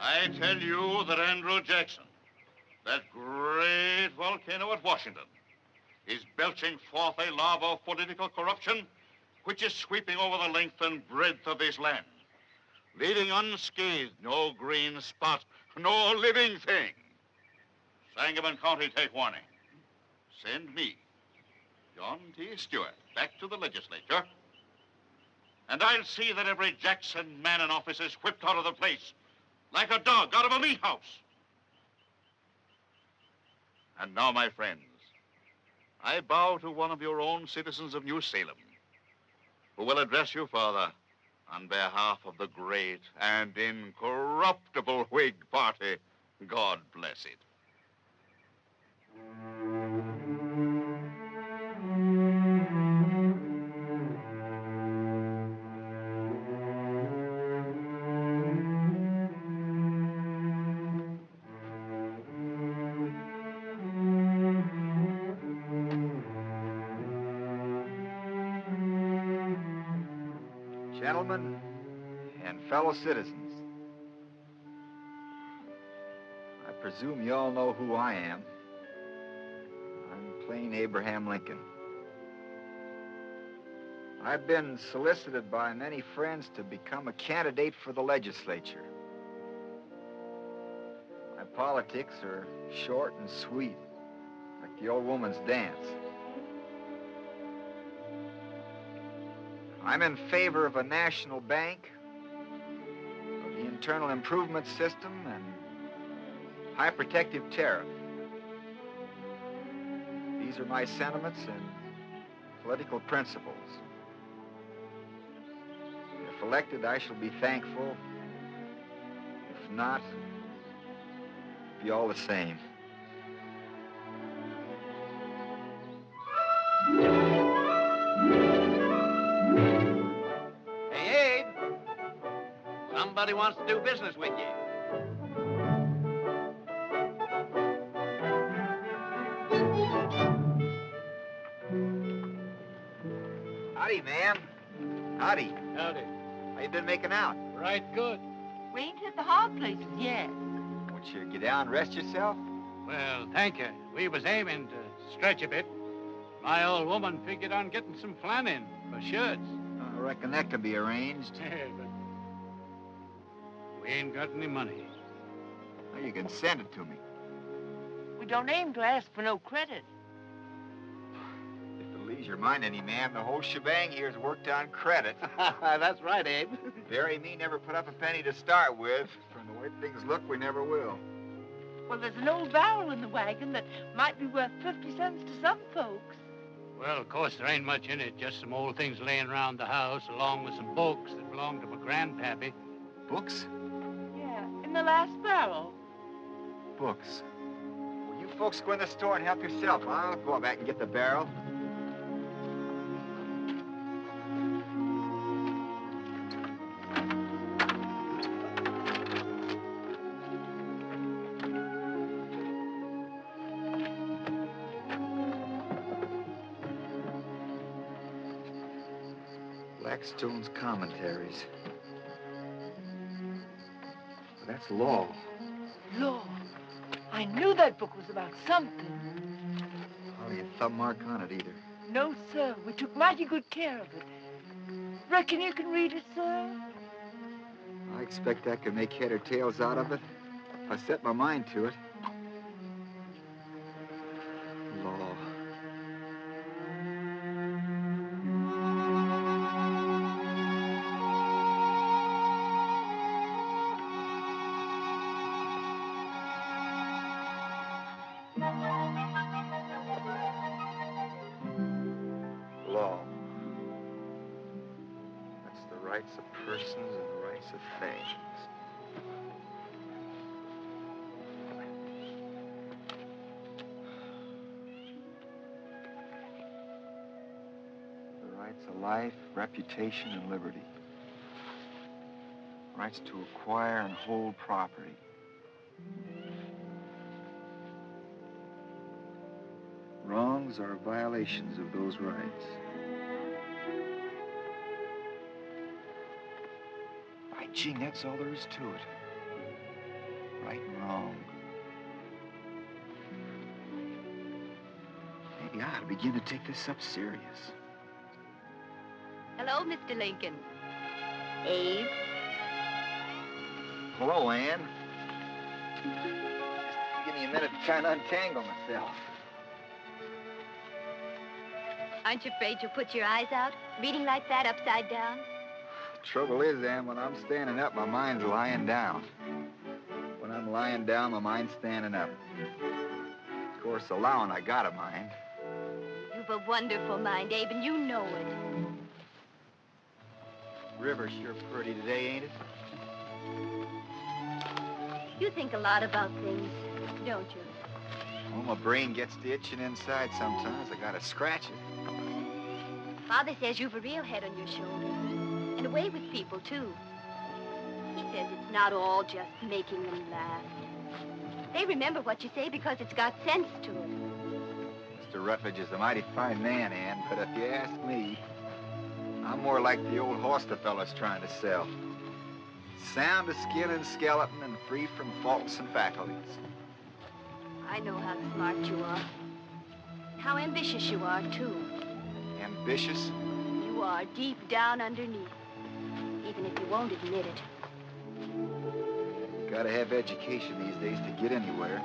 I tell you that Andrew Jackson, that great volcano at Washington, is belching forth a lava of political corruption which is sweeping over the length and breadth of this land, leaving unscathed no green spot, no living thing. Sangamon County, take warning. Send me, John T. Stewart, back to the legislature, and I'll see that every Jackson man in office is whipped out of the place like a dog out of a meat house. And now, my friends, I bow to one of your own citizens of New Salem, who will address you, Father, on behalf of the great and incorruptible Whig Party. God bless it. Gentlemen and fellow citizens, I presume you all know who I am. I'm plain Abraham Lincoln. I've been solicited by many friends to become a candidate for the legislature. My politics are short and sweet, like the old woman's dance. I'm in favor of a national bank, of the internal improvement system, and high protective tariff. These are my sentiments and political principles. If elected, I shall be thankful. If not, it'll be all the same. Somebody wants to do business with you. Howdy, ma'am. Howdy. Howdy. How you been making out? Right good. We ain't hit the hard places yet. Won't you get down and rest yourself? Well, thank you. We was aiming to stretch a bit. My old woman figured on getting some flan in for shirts. I reckon that can be arranged. Yeah, but we ain't got any money. Well, you can send it to me. We don't aim to ask for no credit. If it leaves your mind any, ma'am, the whole shebang here is worked on credit. That's right, Abe. Barry and me never put up a penny to start with. From the way things look, we never will. Well, there's an old barrel in the wagon that might be worth 50 cents to some folks. Well, of course, there ain't much in it. Just some old things laying around the house, along with some books that belonged to my grandpappy. Books? Yeah, in the last barrel. Books. Well, you folks go in the store and help yourself. I'll go back and get the barrel. Blackstone's Commentaries. That's law. Lord, I knew that book was about something. Hardly a thumb mark on it either. No, sir. We took mighty good care of it. Reckon you can read it, sir? I expect I can make head or tails out of it if I set my mind to it. Law. Law. That's the rights of persons and the rights of things. The rights of life, reputation, and liberty. Rights to acquire and hold property. Wrongs are violations of those rights. By jing, that's all there is to it. Right and wrong. Maybe I ought to begin to take this up serious. Hello, Mr. Lincoln. Abe. Hello, Ann. Just give me a minute to try and untangle myself. Aren't you afraid you'll put your eyes out, reading like that upside down? Trouble is, Ann, when I'm standing up, my mind's lying down. When I'm lying down, my mind's standing up. Of course, allowing I got a mind. You've a wonderful mind, Abe, and you know it. River's sure pretty today, ain't it? You think a lot about things, don't you? Well, my brain gets to itching inside sometimes. I gotta scratch it. Father says you've a real head on your shoulders, and a way with people, too. He says it's not all just making them laugh. They remember what you say because it's got sense to it. Mr. Rutledge is a mighty fine man, Ann, but if you ask me, I'm more like the old horse the fella's trying to sell. Sound of skin and skeleton and free from faults and faculties. I know how smart you are. How ambitious you are, too. Ambitious? You are deep down underneath, even if you won't admit it. You gotta have education these days to get anywhere.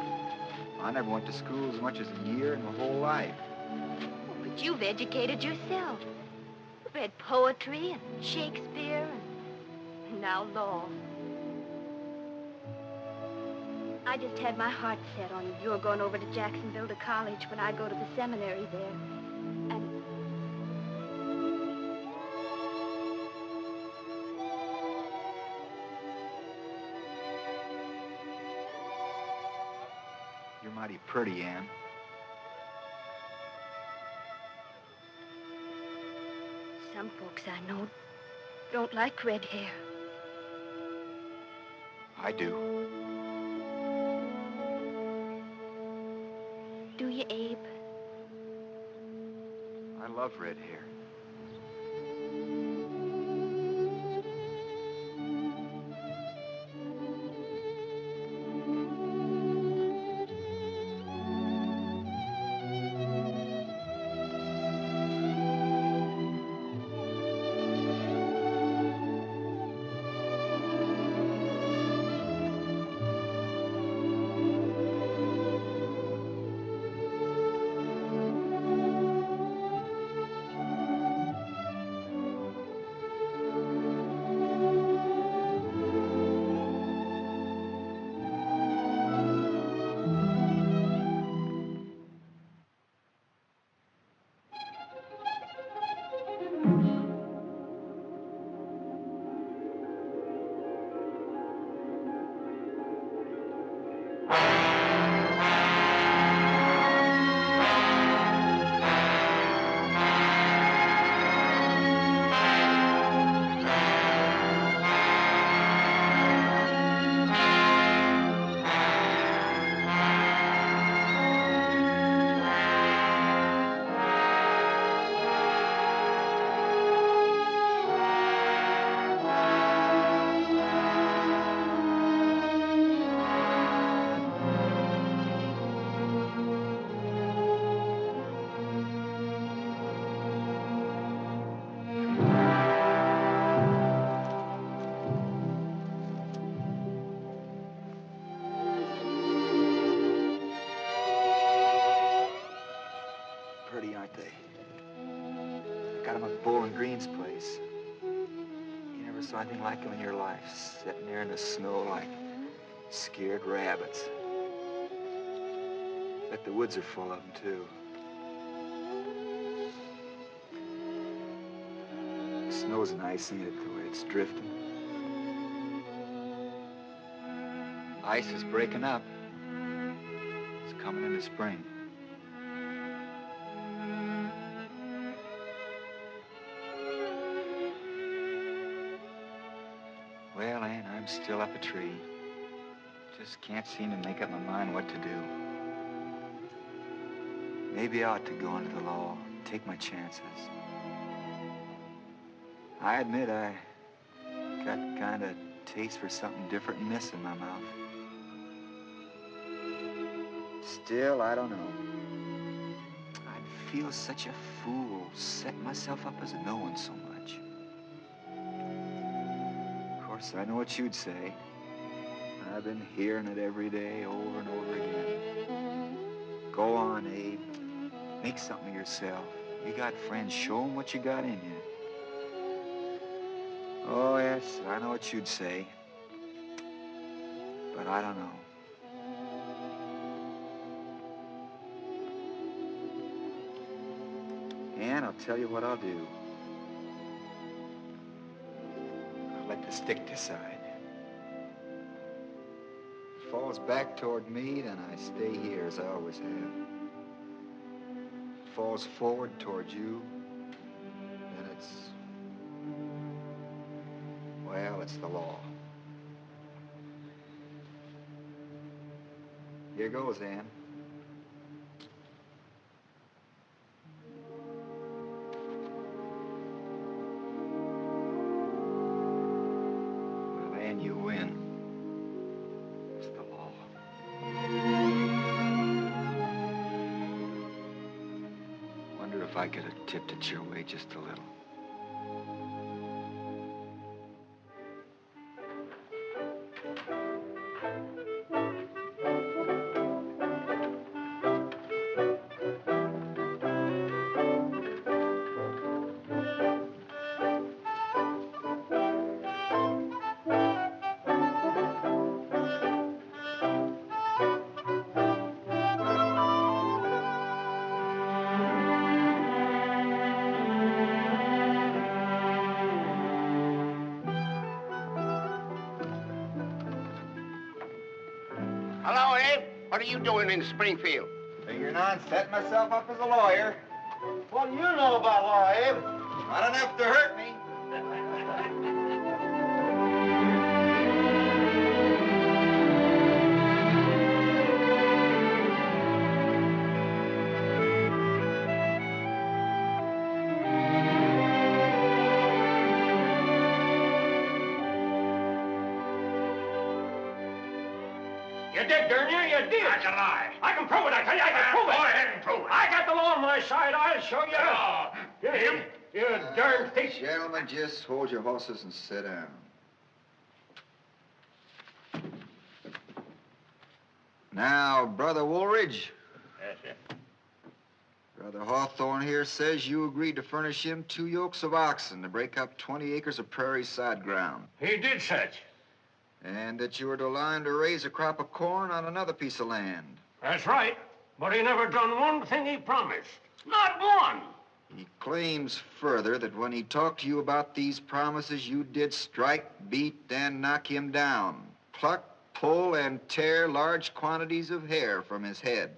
I never went to school as much as a year in my whole life. Oh, but you've educated yourself. You've read poetry and Shakespeare and now law. I just had my heart set on your going over to Jacksonville to college when I go to the seminary there. And You're mighty pretty, Ann. some folks I know don't like red hair. I do. Do you, Abe? I love red hair. Pretty, aren't they? I got them at Bowling Green's place. You never saw anything like them in your life, sitting there in the snow like scared rabbits. Bet the woods are full of them, too. The snow's nice, ain't it, the way it's drifting? Ice is breaking up. It's coming into spring. Well, Ann, I'm still up a tree. Just can't seem to make up my mind what to do. Maybe I ought to go into the law, take my chances. I admit I got kind of taste for something different than this in my mouth. Still, I don't know. I'd feel such a fool setting myself up as knowing so much. Of course, I know what you'd say. I've been hearing it every day, over and over again. Go on, Abe. Make something of yourself. You got friends. Show them what you got in you. Oh, yes, I know what you'd say. But I don't know. And I'll tell you what I'll do. I'll let the stick decide. If it falls back toward me, then I stay here as I always have. If it falls forward toward you, then it's the law. Here goes, Ann. Well, Ann, you win. It's the law. Wonder if I could have tipped it your way just a little. Hello, Abe. What are you doing in Springfield? Figuring on setting myself up as a lawyer. What do you know about law, Abe? Not enough to hurt me. You did, didn't you? You did. That's a lie. I can prove it. I tell you, I can prove it. Go ahead and prove it. I got the law on my side. I'll show you. Oh, You darn thief. Gentlemen, just hold your horses and sit down. Now, Brother Woolridge, Yes, sir. Brother Hawthorne here says you agreed to furnish him 2 yokes of oxen to break up 20 acres of prairie side ground. He did such. And that you were to line to raise a crop of corn on another piece of land. That's right. But he never done one thing he promised. Not one. He claims further that when he talked to you about these promises, you did strike, beat, and knock him down. Pluck, pull, and tear large quantities of hair from his head.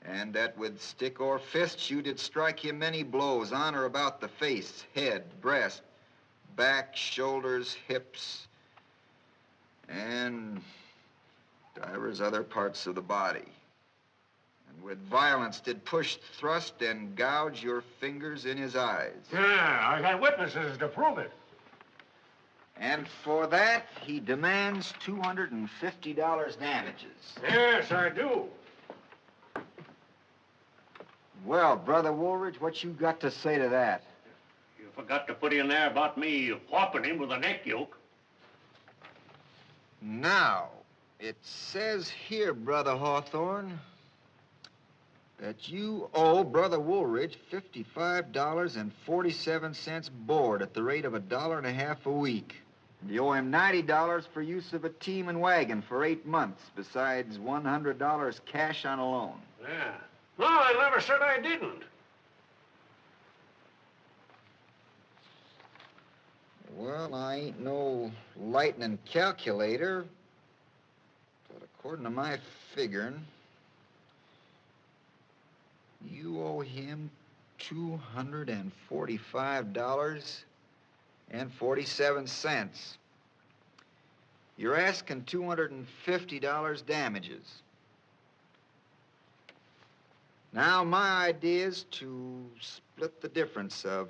And that with stick or fist, you did strike him many blows on or about the face, head, breast, back, shoulders, hips, and divers other parts of the body. And with violence did push, thrust, and gouge your fingers in his eyes. Yeah, I got witnesses to prove it. And for that, he demands $250 damages. Yes, I do. Well, Brother Woolridge, what you got to say to that? You forgot to put in there about me whopping him with a neck yoke. Now, it says here, Brother Hawthorne, that you owe Brother Woolridge $55.47 board at the rate of $1.50 a week. And you owe him $90 for use of a team and wagon for 8 months, besides $100 cash on a loan. Yeah. No, I never said I didn't. Well, I ain't no lightning calculator, but according to my figuring, you owe him $245.47. You're asking $250 damages. Now, my idea is to split the difference of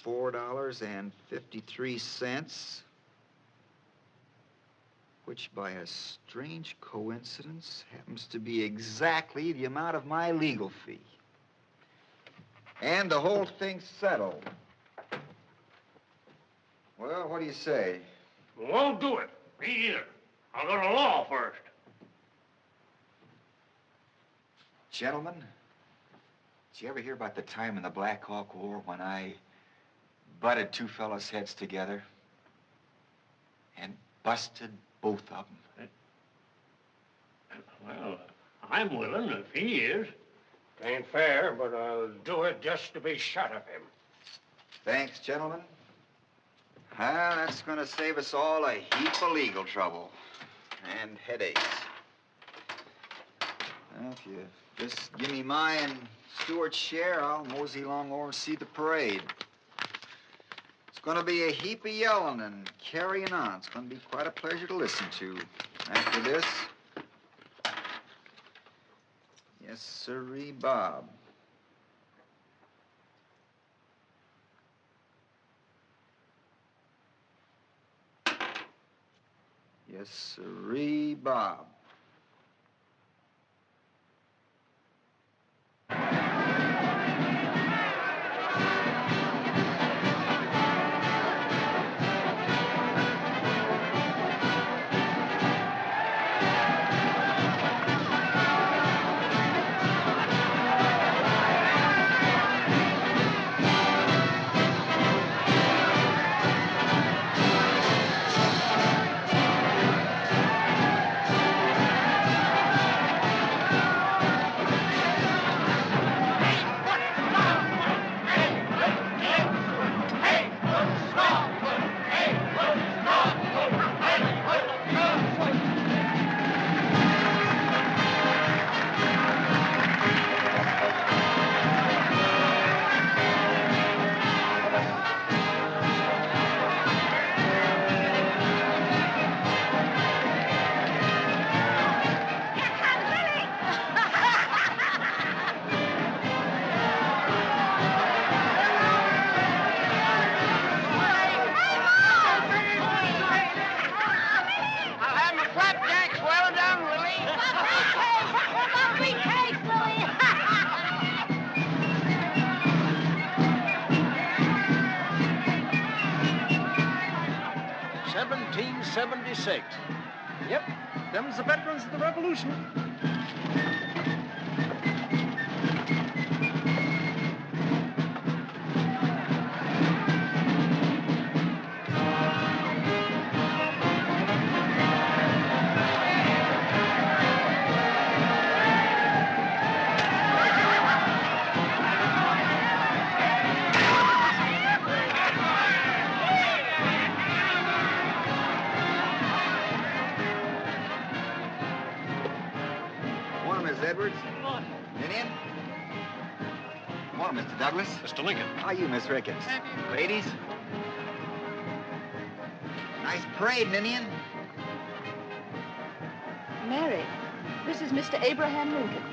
$4.53 which by a strange coincidence happens to be exactly the amount of my legal fee. And the whole thing's settled. Well, what do you say? Won't do it. Me either. I'll go to law first. Gentlemen, did you ever hear about the time in the Black Hawk War when I butted two fellas' heads together and busted both of them? Well, I'm willing if he is. Ain't fair, but I'll do it just to be shut of him. Thanks, gentlemen. Well, that's going to save us all a heap of legal trouble and headaches. Well, if you just give me my and Stuart's share, I'll mosey along over and see the parade. It's going to be a heap of yelling and carrying on. It's going to be quite a pleasure to listen to. After this, yes, sirree, Bob. Yes, sirree, Bob. I'll have my flapjacks well done, Lily. What about free cakes, Lily? 1776. Yep, them's the veterans of the Revolution. Edwards. Indian. Morning, Mr. Douglas. Mr. Lincoln. How are you, Miss Ricketts? Ladies. Nice parade, Indian. Mary, this is Mr. Abraham Lincoln.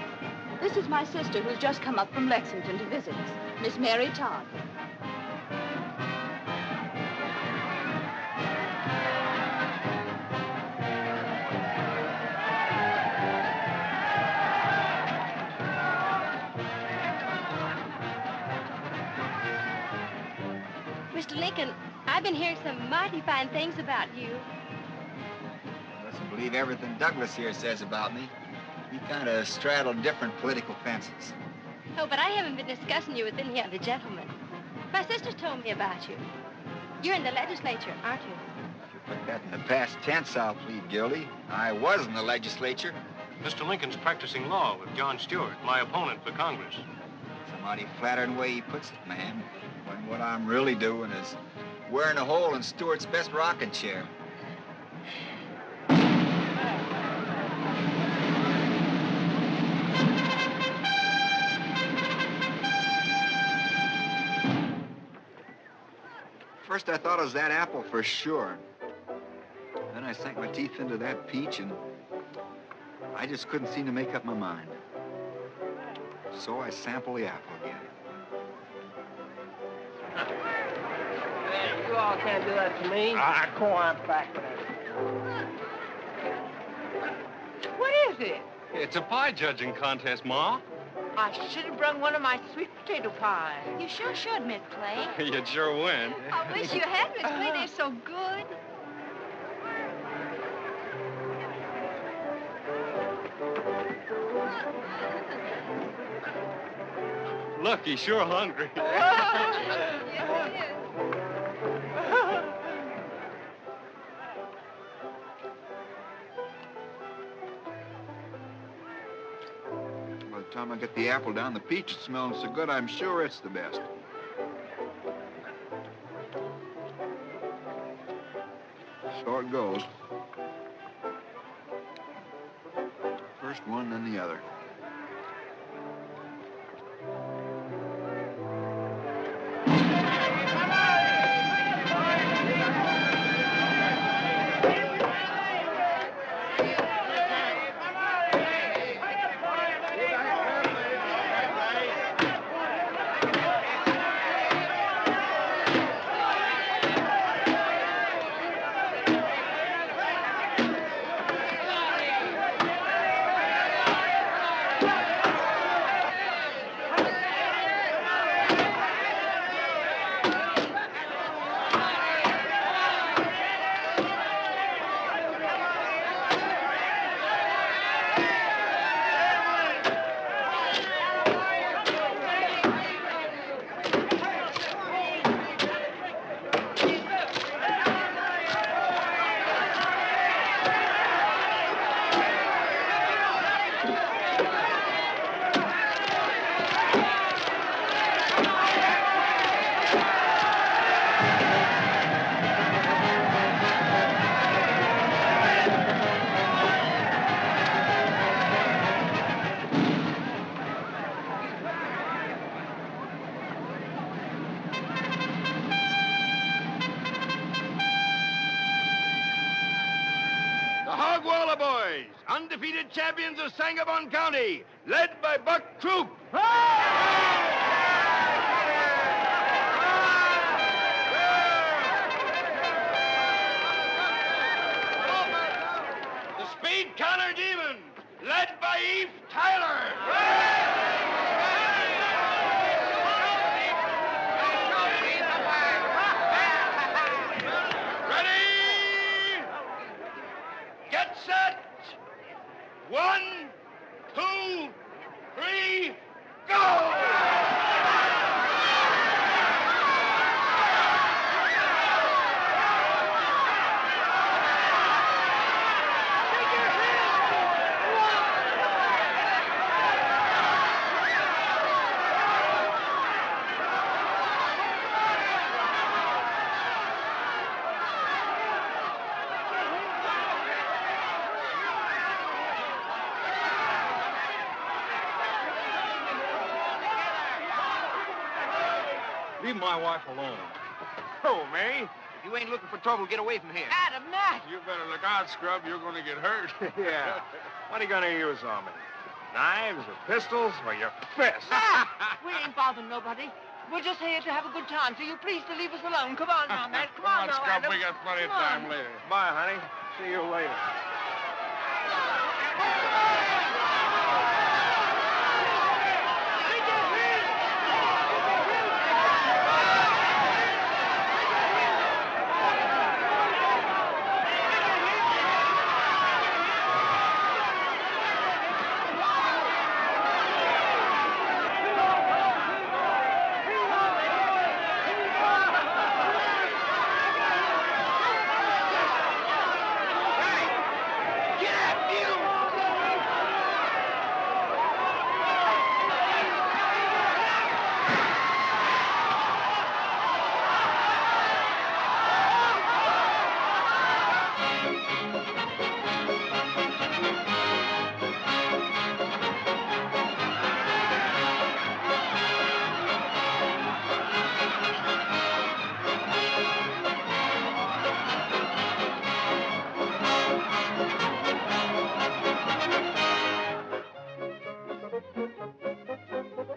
This is my sister who's just come up from Lexington to visit us, Miss Mary Todd. Mr. Lincoln, I've been hearing some mighty fine things about you. I mustn't believe everything Douglas here says about me. We kind of straddle different political fences. Oh, but I haven't been discussing you with any other gentlemen. My sister's told me about you. You're in the legislature, aren't you? If you put that in the past tense, I'll plead guilty. I was in the legislature. Mr. Lincoln's practicing law with John Stewart, my opponent for Congress. It's a mighty flattering way he puts it, man. When what I'm really doing is wearing a hole in Stewart's best rocking chair. First, I thought it was that apple for sure. Then I sank my teeth into that peach, and I just couldn't seem to make up my mind. So I sampled the apple again. You all can't do that to me. Go on back with that. is it? It's a pie judging contest, Ma. I should have brung one of my sweet potato pies. You sure should, Miss Clay. You'd sure win. I wish you had, Miss Clay. They're so good. Look, he's sure hungry. Yes, he is. By the time I get the apple down, the peach is smelling so good, I'm sure it's the best. So it goes. First one, then the other. Hogwalla boys, undefeated champions of Sangamon County, led by Buck Troop. The Speed Counter Demons, led by Eve Tyler. Get set! 1, 2, 3, go! Leave my wife alone. Oh, Mary, if you ain't looking for trouble, get away from here. Adam, Matt. You better look out, Scrub. You're going to get hurt. Yeah. What are you going to use on me? Knives or pistols or your fists? Matt, we ain't bothering nobody. We're just here to have a good time, so you please to leave us alone. Come on now, Matt. Come on now, Scrub. Adam. We got plenty of Come on. time later. Bye, honey. See you later.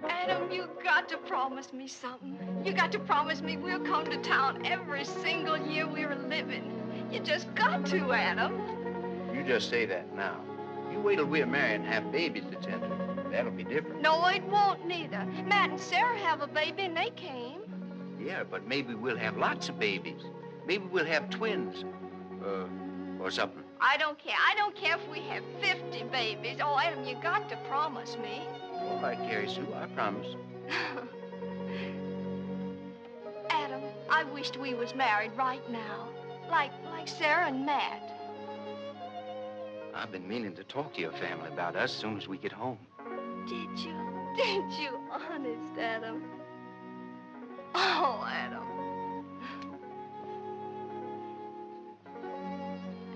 Adam, you got to promise me something. You got to promise me we'll come to town every single year we're living. You just got to, Adam. You just say that now. You wait till we're married and have babies to tend to. That'll be different. No, it won't neither. Matt and Sarah have a baby and they came. Yeah, but maybe we'll have lots of babies. Maybe we'll have twins. Or something. I don't care. I don't care if we have 50 babies. Oh, Adam, you got to promise me. All right, Carrie Sue, I promise. Adam, I wished we was married right now. Like Sarah and Matt. I've been meaning to talk to your family about us as soon as we get home. Did you? Did you? Honest, Adam? Oh, Adam.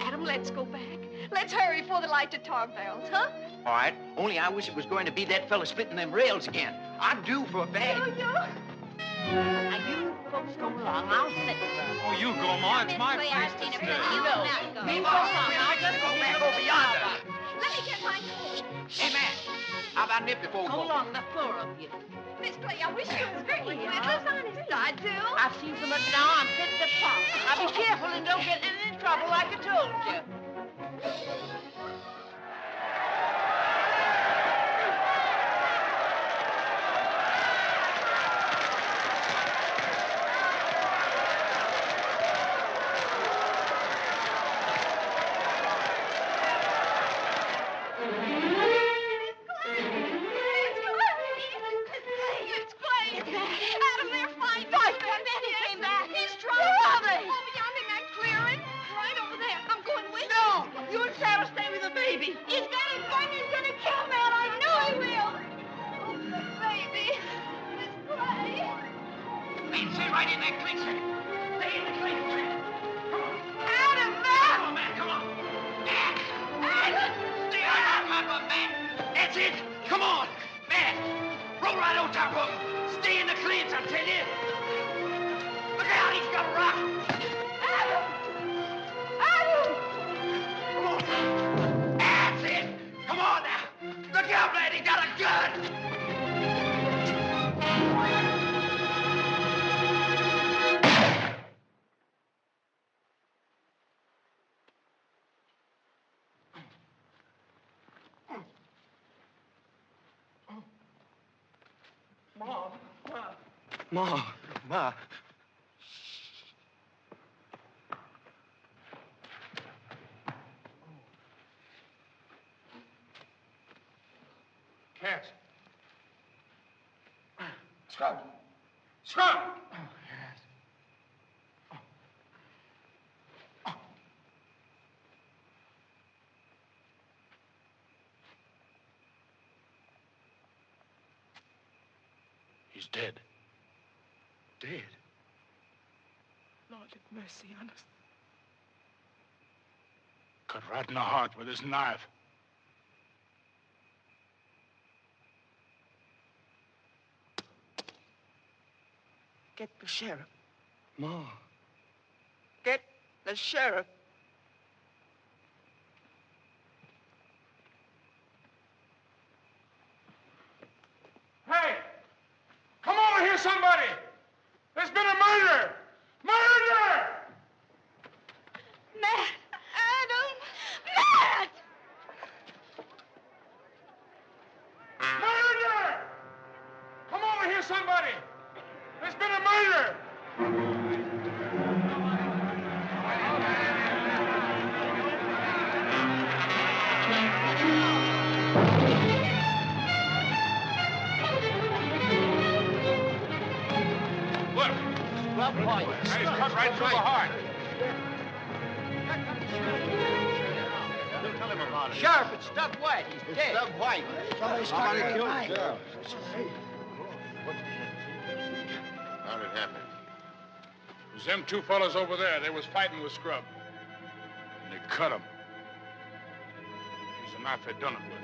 Adam, let's go back. Let's hurry before the light the tar barrels, huh? All right, only I wish it was going to be that fella spitting them rails again. I'm due for a bag. Now, you folks go along. I'll sit. Oh, you go, Ma. It's my place to stay. You go. Come on, let's go back over yonder. Let me get my coat. Hey, man, how about a nip before we go? Go along, the four of you. Miss Clay, I wish you was very honest. I do. I've seen so much now, I'm fit to pop. Now be careful and don't get in any trouble like I told you. Ma. Cat. Scrub. Scrub! Oh, yes. He's dead. Dead? Lord, have mercy on us. Cut right in the heart with his knife. Get the sheriff. Ma. Get the sheriff. Hey! Come over here, somebody! There's been a murder! Murder! Matt! Adam! Matt! Murder! Come over here, somebody! There's been a murder! Look! He's cut right through the heart. Tell him about it. Sheriff, it's Stubb White. He's dead. Stubb White. Somebody killed him. Yeah. How did it happen? It was them two fellas over there. They was fighting with Scrub. And they cut him. It was the knife they done it with.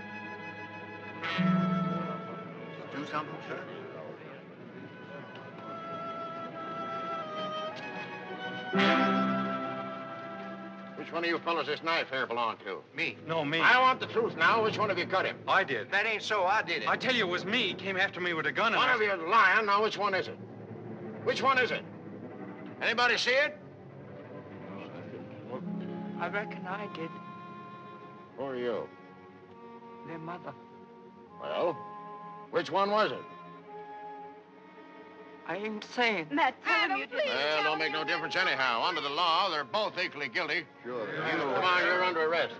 Do something, sir? Which one of you fellas this knife here belonged to? Me. No, me. I want the truth now. Which one of you cut him? I did. That ain't so. I did it. I tell you, it was me. He came after me with a gun and One of you is lying. Now, which one is it? Which one is it? Anybody see it? I reckon I did. Who are you? their mother. Well, which one was it? I ain't saying. Matt, tell him you did. Well, don't make no difference anyhow. Under the law, they're both equally guilty. Sure. Come on, you're under arrest.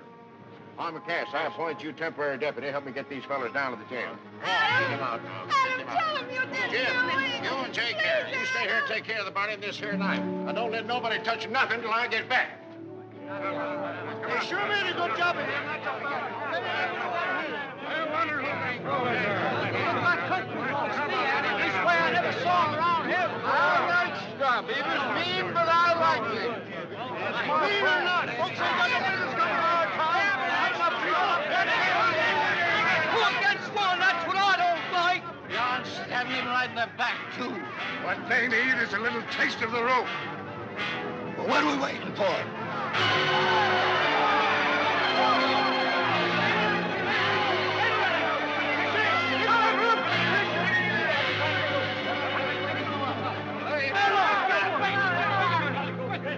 Farmer Cass, I appoint you temporary deputy. Help me get these fellas down to the jail. Get him out now. Adam, tell him you didn't Jim, do it. you and take care. You stay here and take care of the body and this here knife. And don't let nobody touch nothing till I get back. You sure made a good job of it. This way I never saw him around here. I like Scrub. He was mean, but I liked him. Mean or not, folks ain't got no business coming to our town. Who against one? That's what I don't like. You're stabbing him right in the back, too. What they need is a little taste of the rope. Well, what are we waiting for?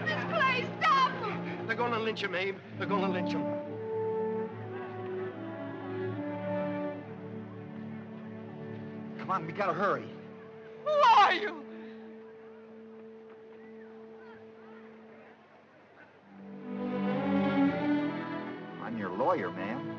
Miss Clay, stop him. They're gonna lynch him, Abe. They're gonna lynch him. Come on, we gotta hurry. Who are you? I'm your lawyer, man.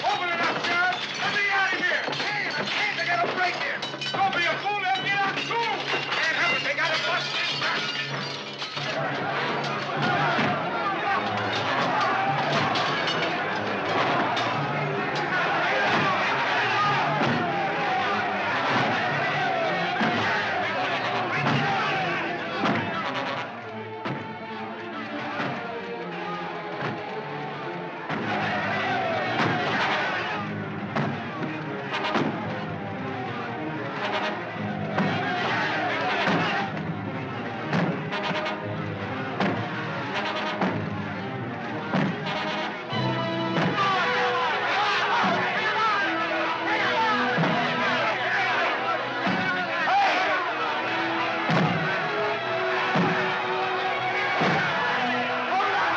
Open it up, Sheriff! Let me out of here! Hey, I can't! They got a break here! Don't be a fool! They'll get out soon! Can't help it! They got a bus!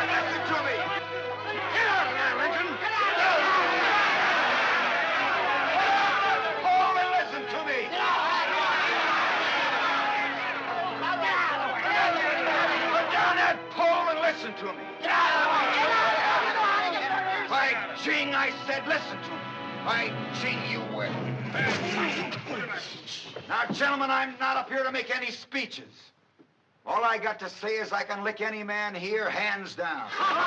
Listen to me. Get out of there, Lincoln. Hold and listen to me. Put down that pole and listen to me. By jing, I said listen to me. By jing, you will. Now, gentlemen, I'm not up here to make any speeches. All I got to say is I can lick any man here, hands down. Come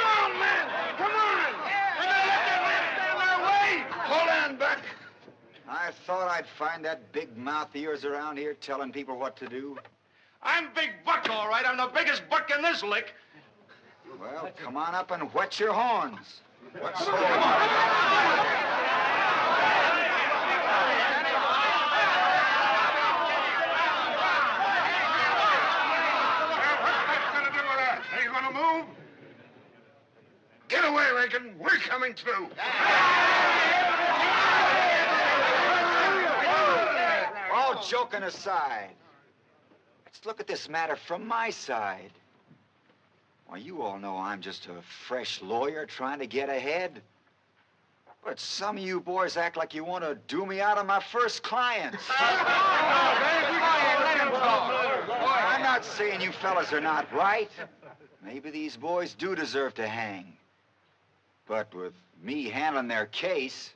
on, man! Come on! They're gonna let that man stand their way! Hold on, Buck. I thought I'd find that big mouth of yours around here telling people what to do. I'm Big Buck, all right. I'm the biggest buck in this lick. Well, come on up and whet your horns. What's Come on. What's gonna do with us? Are you gonna move? Get away, Lincoln. We're coming through. All joking aside, let's look at this matter from my side. Well, you all know I'm just a fresh lawyer trying to get ahead. But some of you boys act like you want to do me out of my first clients. I'm not saying you fellas are not right. Maybe these boys do deserve to hang. But with me handling their case,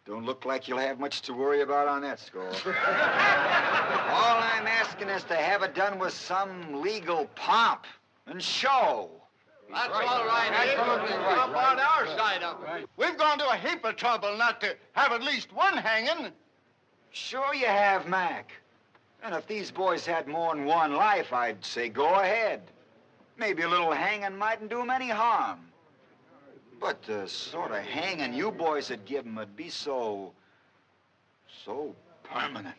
don't look like you'll have much to worry about on that score. All I'm asking is to have it done with some legal pomp and show. That's all right. Absolutely right. Up on our side of it. We've gone to a heap of trouble not to have at least one hanging. Sure you have, Mac. And if these boys had more than one life, I'd say go ahead. Maybe a little hanging mightn't do them any harm. But the sort of hanging you boys would give him would be so permanent.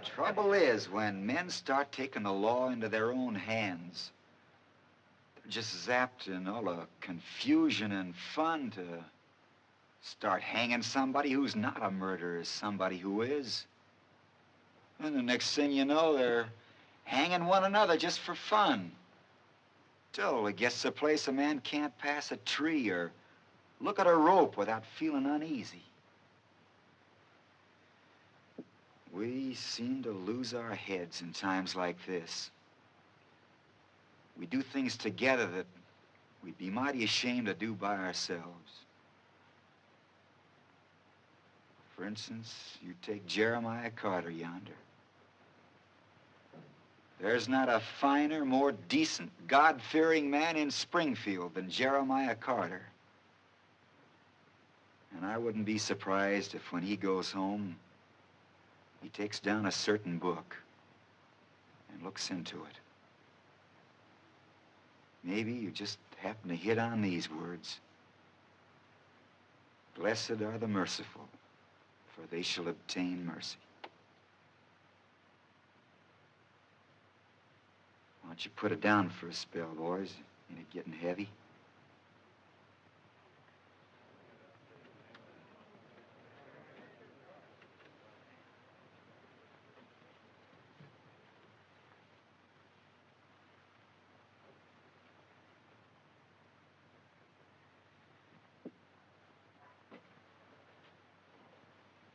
Trouble is, when men start taking the law into their own hands, they're just zapped in all the confusion and fun to start hanging somebody who's not a murderer, somebody who is. And the next thing you know, they're hanging one another just for fun. Till it gets to a place a man can't pass a tree or look at a rope without feeling uneasy. We seem to lose our heads in times like this. We do things together that we'd be mighty ashamed to do by ourselves. For instance, you take Jeremiah Carter yonder. There's not a finer, more decent, God-fearing man in Springfield than Jeremiah Carter. And I wouldn't be surprised if when he goes home, he takes down a certain book and looks into it. Maybe you just happen to hit on these words. Blessed are the merciful, for they shall obtain mercy. Why don't you put it down for a spell, boys? Ain't it getting heavy?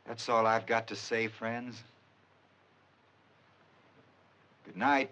That's all I've got to say, friends. Good night.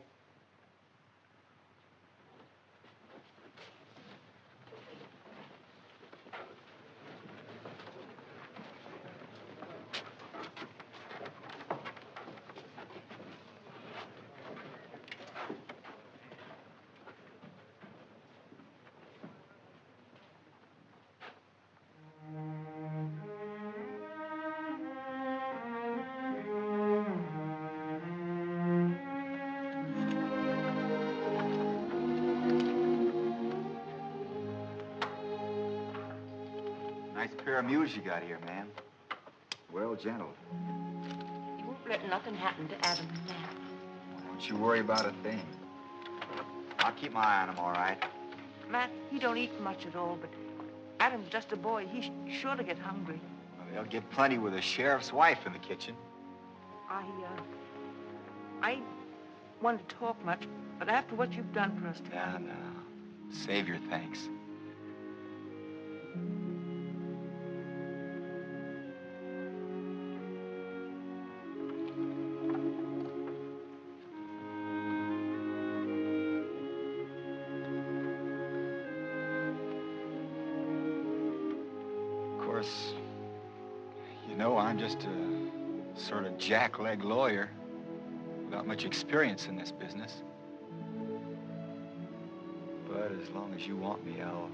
Nice pair of mules you got here, man. Well gentle. You won't let nothing happen to Adam and Matt. Don't you worry about a thing. I'll keep my eye on them, all right? Matt, he don't eat much at all, but Adam's just a boy. He's sure to get hungry. Well, they'll get plenty with a sheriff's wife in the kitchen. I ain't one to talk much, but after what you've done for us, No. Save your thanks. Of course, you know, I'm just a sort of jackleg lawyer without much experience in this business. But as long as you want me, I'll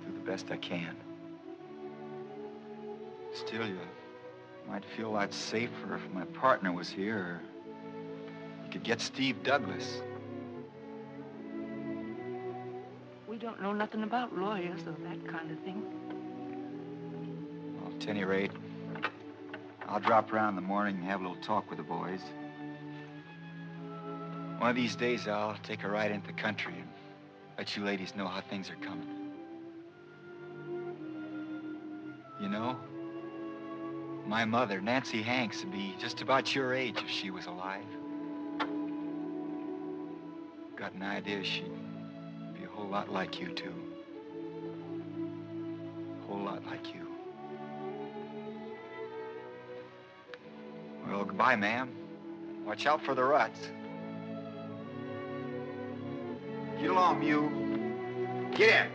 do the best I can. Still, you might feel a lot safer if my partner was here, or you could get Steve Douglas. we don't know nothing about lawyers or that kind of thing. Well, at any rate, I'll drop around in the morning and have a little talk with the boys. One of these days, I'll take a ride into the country and let you ladies know how things are coming. You know, my mother, Nancy Hanks, would be just about your age if she was alive. Got an idea she'd be a whole lot like you, too. A whole lot like you. Well, goodbye, ma'am. Watch out for the ruts. Get along, Mew. Get in.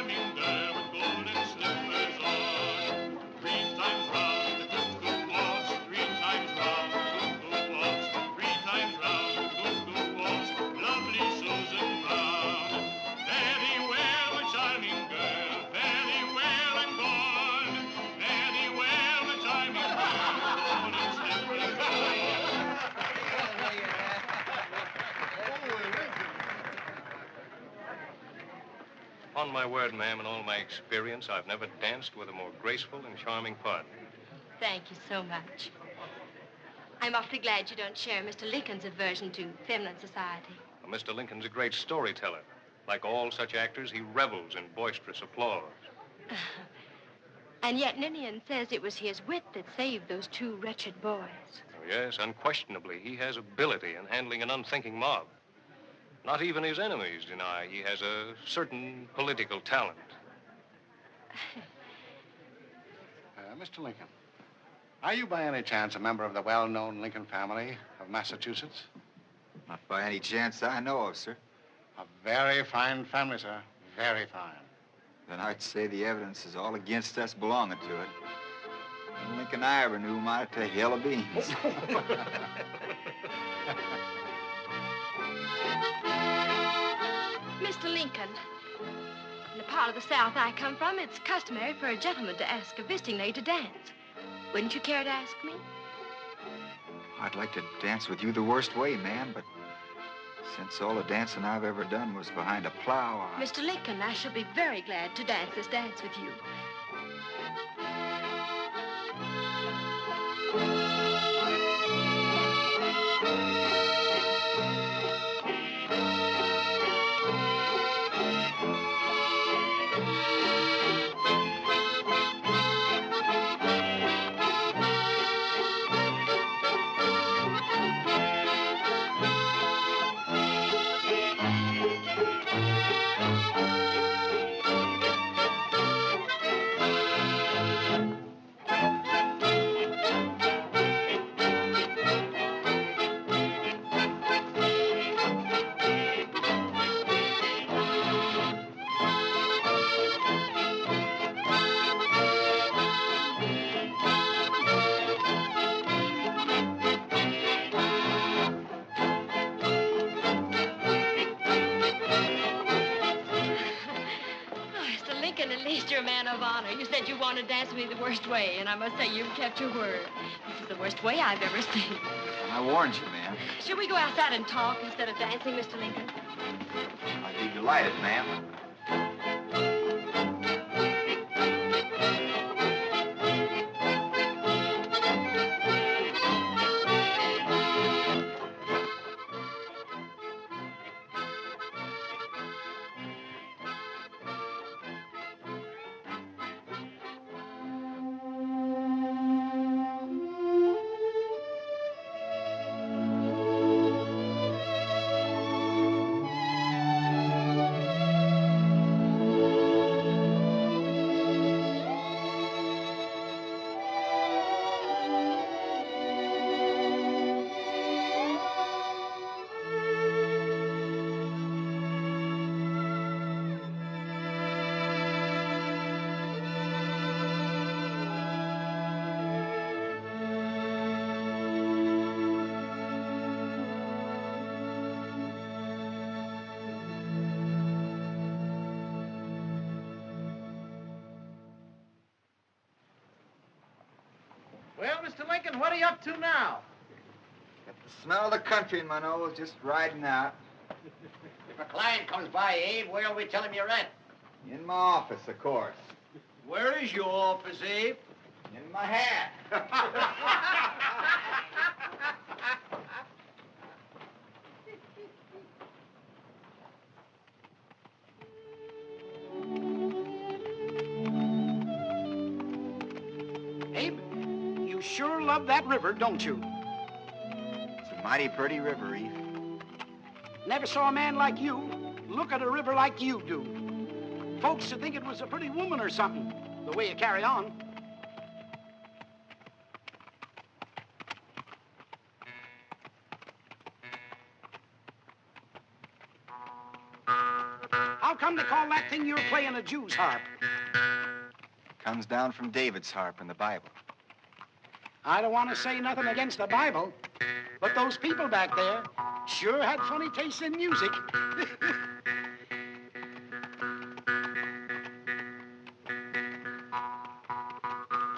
charming girl with golden slippers on. 3 times round the cuckoo waltz, 3 times round the cuckoo waltz, 3 times round the cuckoo waltz, lovely Susan Brown. Very well, my charming girl, very well and gone. Very well, my charming girl, golden slippers on. On my word, ma'am, in all my experience, I've never danced with a more graceful and charming partner. Thank you so much. I'm awfully glad you don't share Mr. Lincoln's aversion to feminine society. Well, Mr. Lincoln's a great storyteller. Like all such actors, he revels in boisterous applause. And yet Ninian says it was his wit that saved those 2 wretched boys. Oh, yes, unquestionably, he has ability in handling an unthinking mob. Not even his enemies deny he has a certain political talent. Mr. Lincoln, are you by any chance a member of the well-known Lincoln family of Massachusetts? Not by any chance I know of, sir. A very fine family, sir. Very fine. Then I'd say the evidence is all against us belonging to it. And Lincoln I ever knew might to hell of beans. Mr. Lincoln, in the part of the South I come from, it's customary for a gentleman to ask a visiting lady to dance. Wouldn't you care to ask me? I'd like to dance with you the worst way, ma'am, but since all the dancing I've ever done was behind a plow, Mr. Lincoln, I shall be very glad to dance this dance with you. You said you wanted to dance with me the worst way, and I must say you've kept your word. This is the worst way I've ever seen. I warned you, ma'am. Should we go outside and talk instead of dancing, Mr. Lincoln? I'd be delighted, ma'am. Well, Mr. Lincoln, what are you up to now? Got the smell of the country in my nose, just riding out. If a client comes by, Abe, where'll we tell him you're at? In my office, of course. Where is your office, Abe? In my hat. Abe, you sure love that river, don't you? It's a mighty pretty river, Eve. Never saw a man like you look at a river like you do. Folks would think it was a pretty woman or something, the way you carry on. How come they call that thing you're playing a Jew's harp? Comes down from David's harp in the Bible. I don't want to say nothing against the Bible, but those people back there sure had funny taste in music.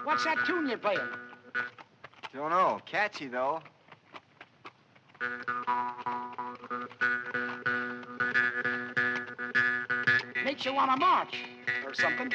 What's that tune you're playing? Don't know. Catchy, though. Makes you want to march or something.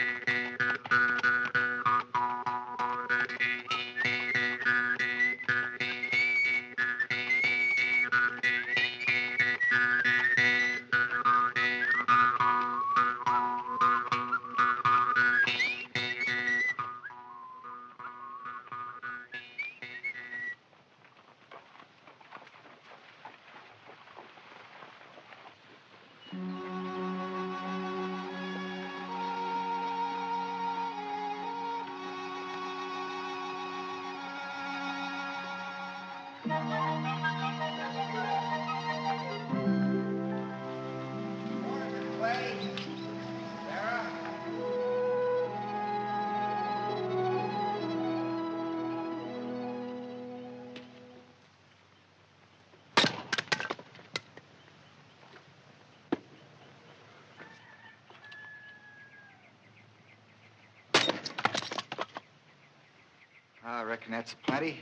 I reckon that's plenty.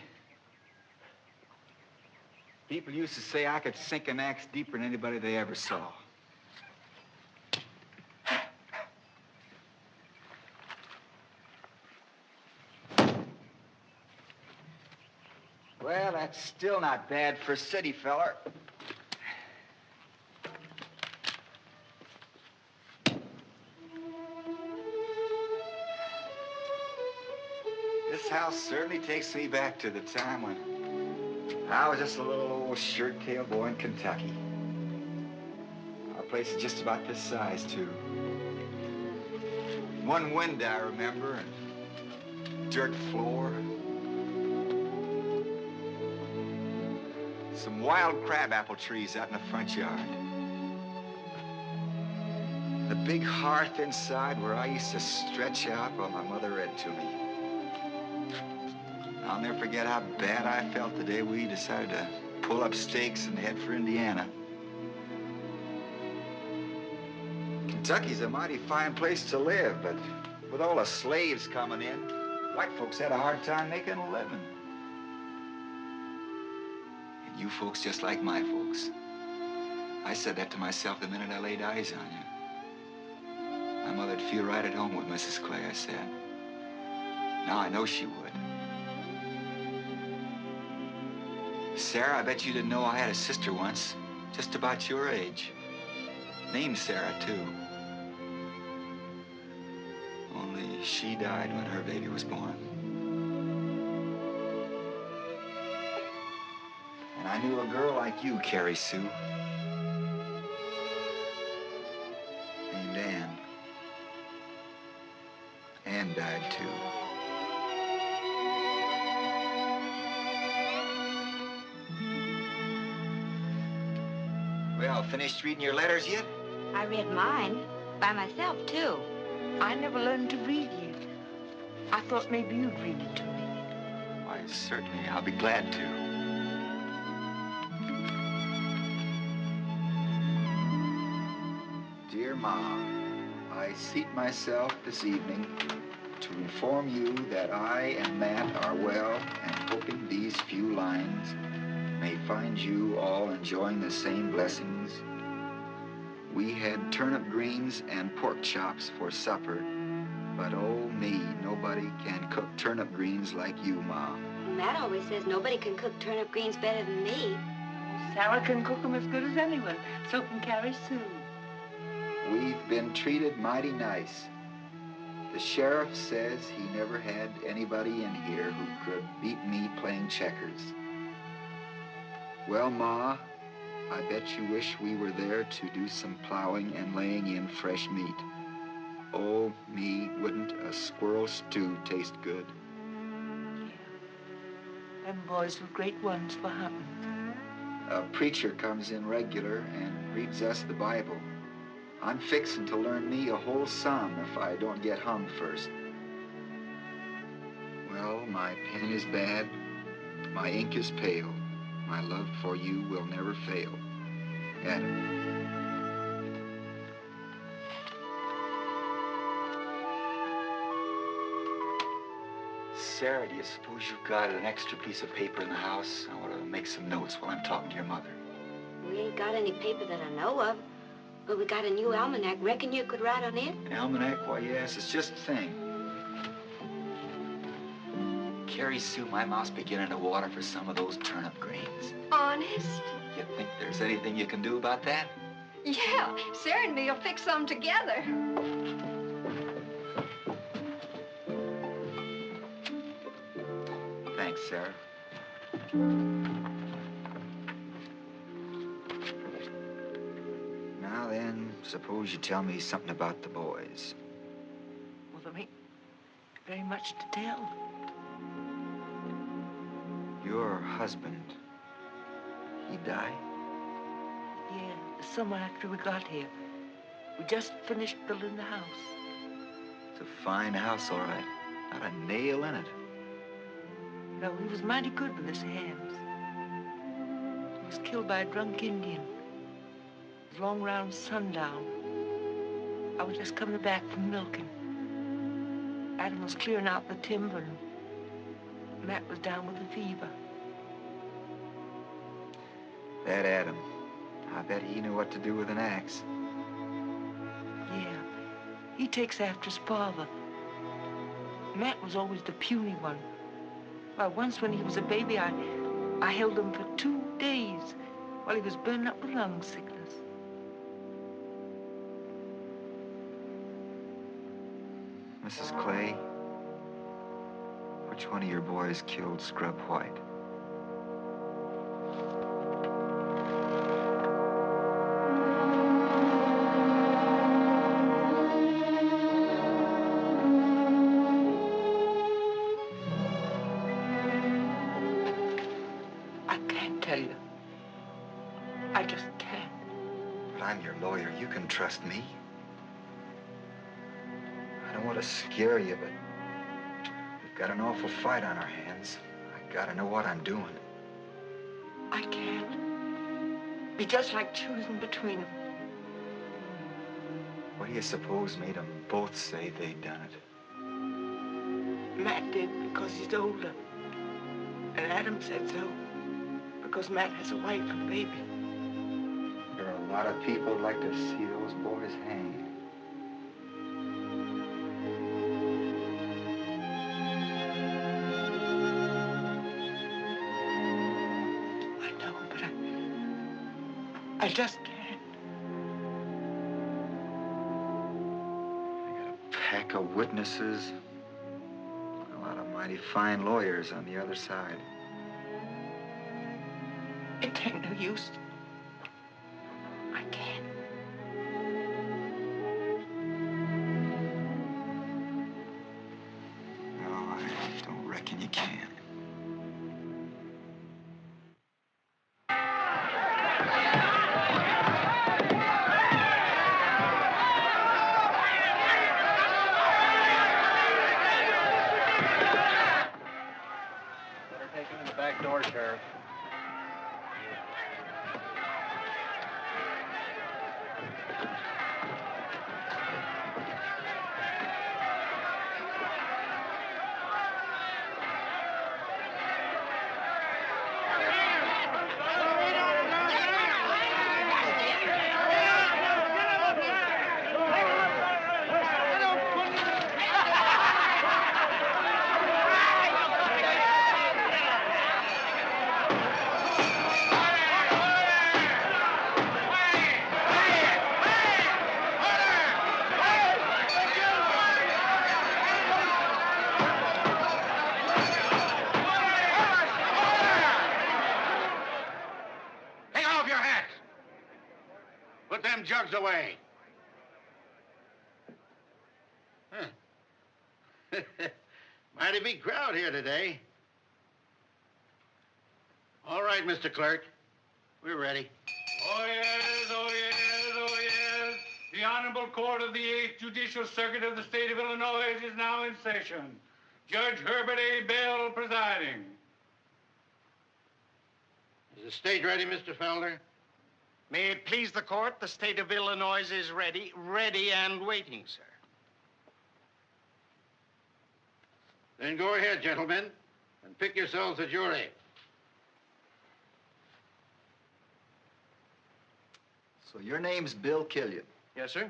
People used to say I could sink an axe deeper than anybody they ever saw. Well, that's still not bad for a city feller. This house certainly takes me back to the time when I was just a little old shirt-tail boy in Kentucky. Our place is just about this size, too. One window, I remember, and dirt floor. Some wild crabapple trees out in the front yard. The big hearth inside where I used to stretch out while my mother read to me. I'll never forget how bad I felt the day we decided to pull up stakes and head for Indiana. Kentucky's a mighty fine place to live, but with all the slaves coming in, white folks had a hard time making a living. And you folks just like my folks. I said that to myself the minute I laid eyes on you. My mother'd feel right at home with Mrs. Clay, I said. Now I know she would. Sarah, I bet you didn't know I had a sister once, just about your age. Named Sarah, too. Only she died when her baby was born. And I knew a girl like you, Carrie Sue. Named Ann. Ann died, too. Well, finished reading your letters yet? I read mine by myself, too. I never learned to read yet. I thought maybe you'd read it to me. Why, certainly. I'll be glad to. Dear Ma, I seat myself this evening to inform you that I and Matt are well and hoping these few lines may find you all enjoying the same blessings. We had turnip greens and pork chops for supper, but oh me, nobody can cook turnip greens like you, Ma. Matt always says nobody can cook turnip greens better than me. Sarah can cook them as good as anyone. So can Carrie Sue. We've been treated mighty nice. The sheriff says he never had anybody in here who could beat me playing checkers. Well, Ma, I bet you wish we were there to do some plowing and laying in fresh meat. Oh, me, wouldn't a squirrel stew taste good? Yeah. Them boys were great ones for hunting. A preacher comes in regular and reads us the Bible. I'm fixing to learn me a whole psalm if I don't get hung first. Well, my pen is bad, my ink is pale, my love for you will never fail. Adam. Sarah, do you suppose you've got an extra piece of paper in the house? I want to make some notes while I'm talking to your mother. We ain't got any paper that I know of, but we got a new almanac. Reckon you could write on it? An almanac? Why, yes, it's just a thing. Carrie Sue, my mouth's beginning to water for some of those turnip greens. Honest? You think there's anything you can do about that? Yeah, Sarah and me will fix some together. Thanks, Sarah. Now then, suppose you tell me something about the boys. Well, there ain't very much to tell. Your husband, he died? Yeah, the summer after we got here. We just finished building the house. It's a fine house, all right. Not a nail in it. No, he was mighty good with his hands. He was killed by a drunk Indian. It was long round sundown. I was just coming back from milking. Adam was clearing out the timber, and Matt was down with a fever. That Adam, I bet he knew what to do with an axe. Yeah, he takes after his father. Matt was always the puny one. Well, once when he was a baby, I held him for 2 days while he was burning up with lung sickness. Mrs. Clay, which one of your boys killed Scrub White? I can't tell you. I just can't. But I'm your lawyer. You can trust me. I don't want to scare you, but we've got an awful fight on our hands. I gotta know what I'm doing. I can't. Be just like choosing between them. What do you suppose made them both say they'd done it? Matt did because he's older. And Adam said so because Matt has a wife and baby. There are a lot of people who'd like to see those boys hang. I know, but I just can't. I got a pack of witnesses. A lot of mighty fine lawyers on the other side. It ain't no use. I can't. No, I don't reckon you can. Better take him in the back door, Sheriff. Take off your hats. Put them jugs away. Huh. Mighty big crowd here today. All right, Mr. Clerk. We're ready. Oh, yes, oh, yes, oh, yes. The Honorable Honorable Court of the 8th Judicial Circuit of the State of Illinois is now in session. Judge Herbert A. Bell presiding. Is the state ready, Mr. Felder? May it please the court, the state of Illinois is ready and waiting, sir. Then go ahead, gentlemen, and pick yourselves a jury. So your name's Bill Killian. Yes, sir.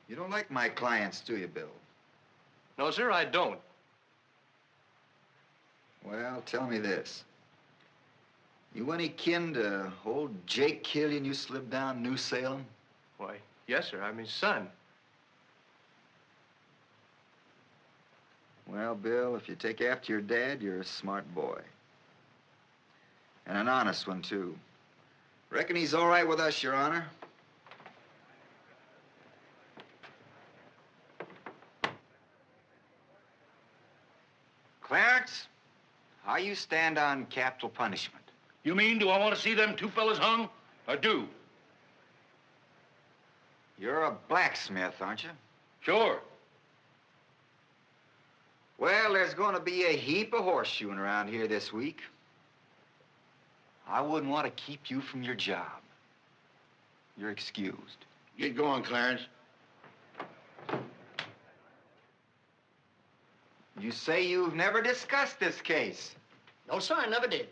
You don't like my clients, do you, Bill? No, sir, I don't. Well, tell me this. You any kin to old Jake Killian you slipped down New Salem? Why, yes, sir. I'm his son. Well, Bill, if you take after your dad, you're a smart boy. And an honest one, too. Reckon he's all right with us, Your Honor. Clarence, how you stand on capital punishment? You mean, do I want to see them two fellas hung? I do. You're a blacksmith, aren't you? Sure. Well, there's going to be a heap of horseshoeing around here this week. I wouldn't want to keep you from your job. You're excused. Get going, Clarence. You say you've never discussed this case. No, sir, I never did.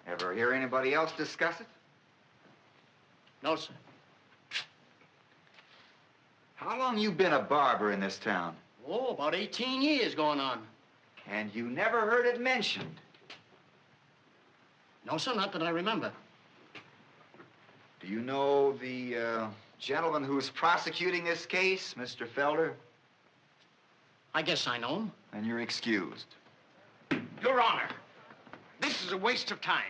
Ever hear anybody else discuss it? No, sir. How long you been a barber in this town? Oh, about 18 years going on. And you never heard it mentioned? No, sir, not that I remember. Do you know the gentleman who's prosecuting this case, Mr. Felder? I guess I know him. Then you're excused. Your Honor, this is a waste of time.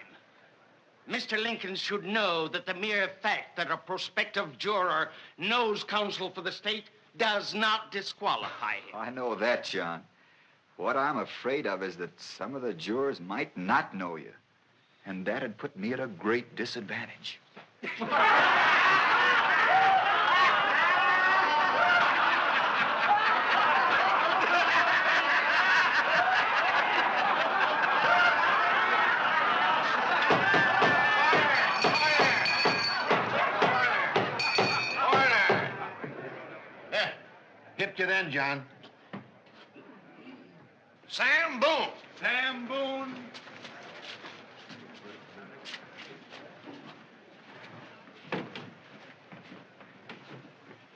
Mr. Lincoln should know that the mere fact that a prospective juror knows counsel for the state does not disqualify him. I know that, John. What I'm afraid of is that some of the jurors might not know you. And that'd put me at a great disadvantage. Hip you then, John. Sam Boone. Sam Boone.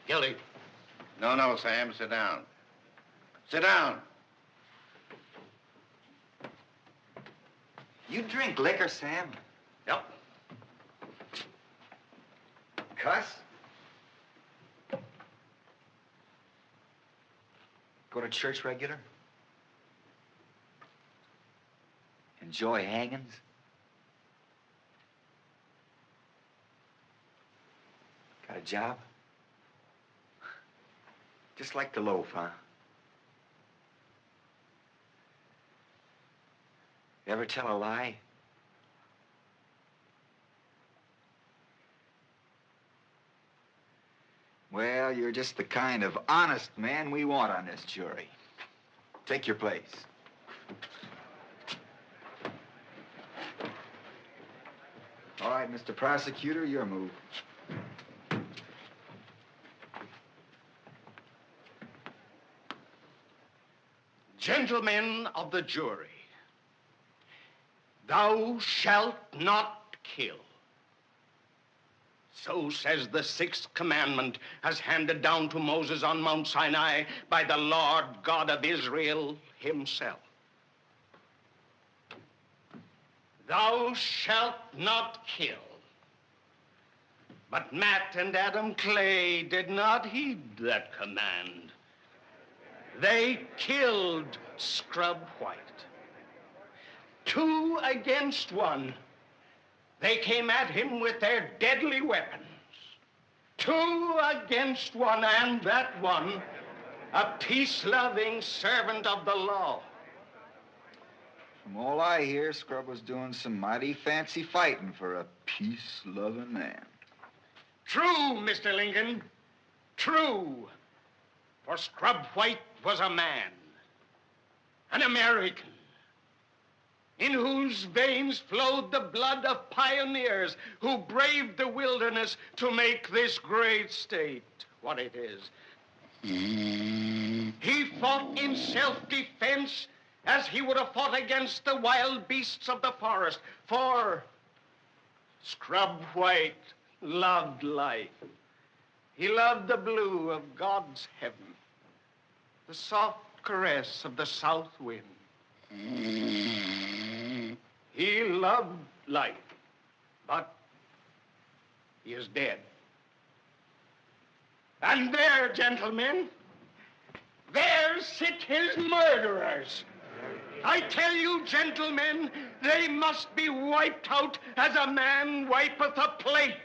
Guilty. No, Sam. Sit down. Sit down. You drink liquor, Sam? Yep. Cuss? Go to church regular? Enjoy hangings? Got a job? Just like the loaf, huh? You ever tell a lie? Well, you're just the kind of honest man we want on this jury. Take your place. All right, Mr. Prosecutor, your move. Gentlemen of the jury, thou shalt not kill. So says the sixth commandment as handed down to Moses on Mount Sinai by the Lord God of Israel himself. Thou shalt not kill. But Matt and Adam Clay did not heed that command. They killed Scrub White. 2 against 1. They came at him with their deadly weapons. 2 against 1, and that one, a peace-loving servant of the law. From all I hear, Scrub was doing some mighty fancy fighting for a peace-loving man. True, Mr. Lincoln. True. For Scrub White was a man, an American, in whose veins flowed the blood of pioneers who braved the wilderness to make this great state what it is. He fought in self-defense as he would have fought against the wild beasts of the forest, for Scrub White loved life. He loved the blue of God's heaven, the soft caress of the south wind. He loved life, but he is dead. And there, gentlemen, there sit his murderers. I tell you, gentlemen, they must be wiped out as a man wipeth a plate.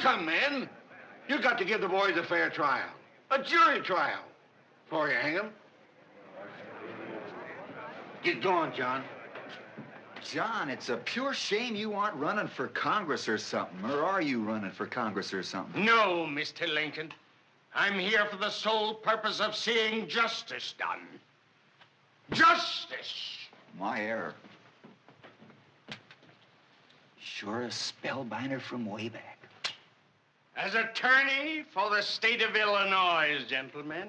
Come, man. You got to give the boys a fair trial. A jury trial. Before you hang them. Get going, John. John, it's a pure shame you aren't running for Congress or something. Or are you running for Congress or something? No, Mr. Lincoln. I'm here for the sole purpose of seeing justice done. Justice! My error. Sure a spellbinder from way back. As attorney for the state of Illinois, gentlemen,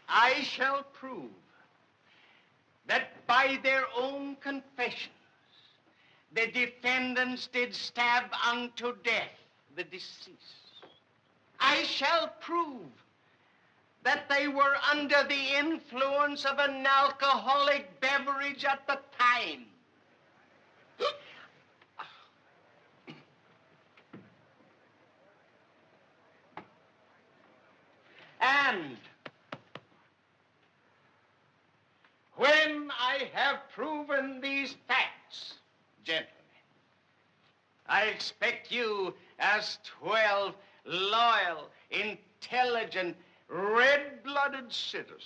I shall prove that by their own confessions, the defendants did stab unto death the deceased. I shall prove that they were under the influence of an alcoholic beverage at the time. And when I have proven these facts, gentlemen, I expect you as 12 loyal, intelligent, red-blooded citizens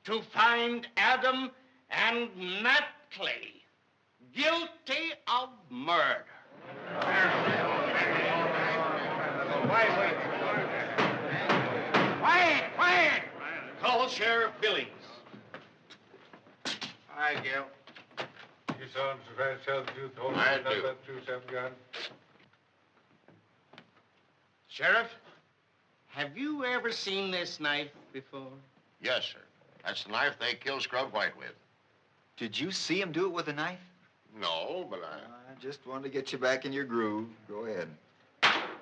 to find Adam and Nat Clay guilty of murder. Quiet! Call Sheriff Billings. Hi, Gil. You solemnly swear to tell the truth, the whole I truth, nothing do. but the truth, self God. Sheriff, have you ever seen this knife before? Yes, sir. That's the knife they killed Scrub White with. Did you see him do it with a knife? No, but I just wanted to get you back in your groove. Go ahead.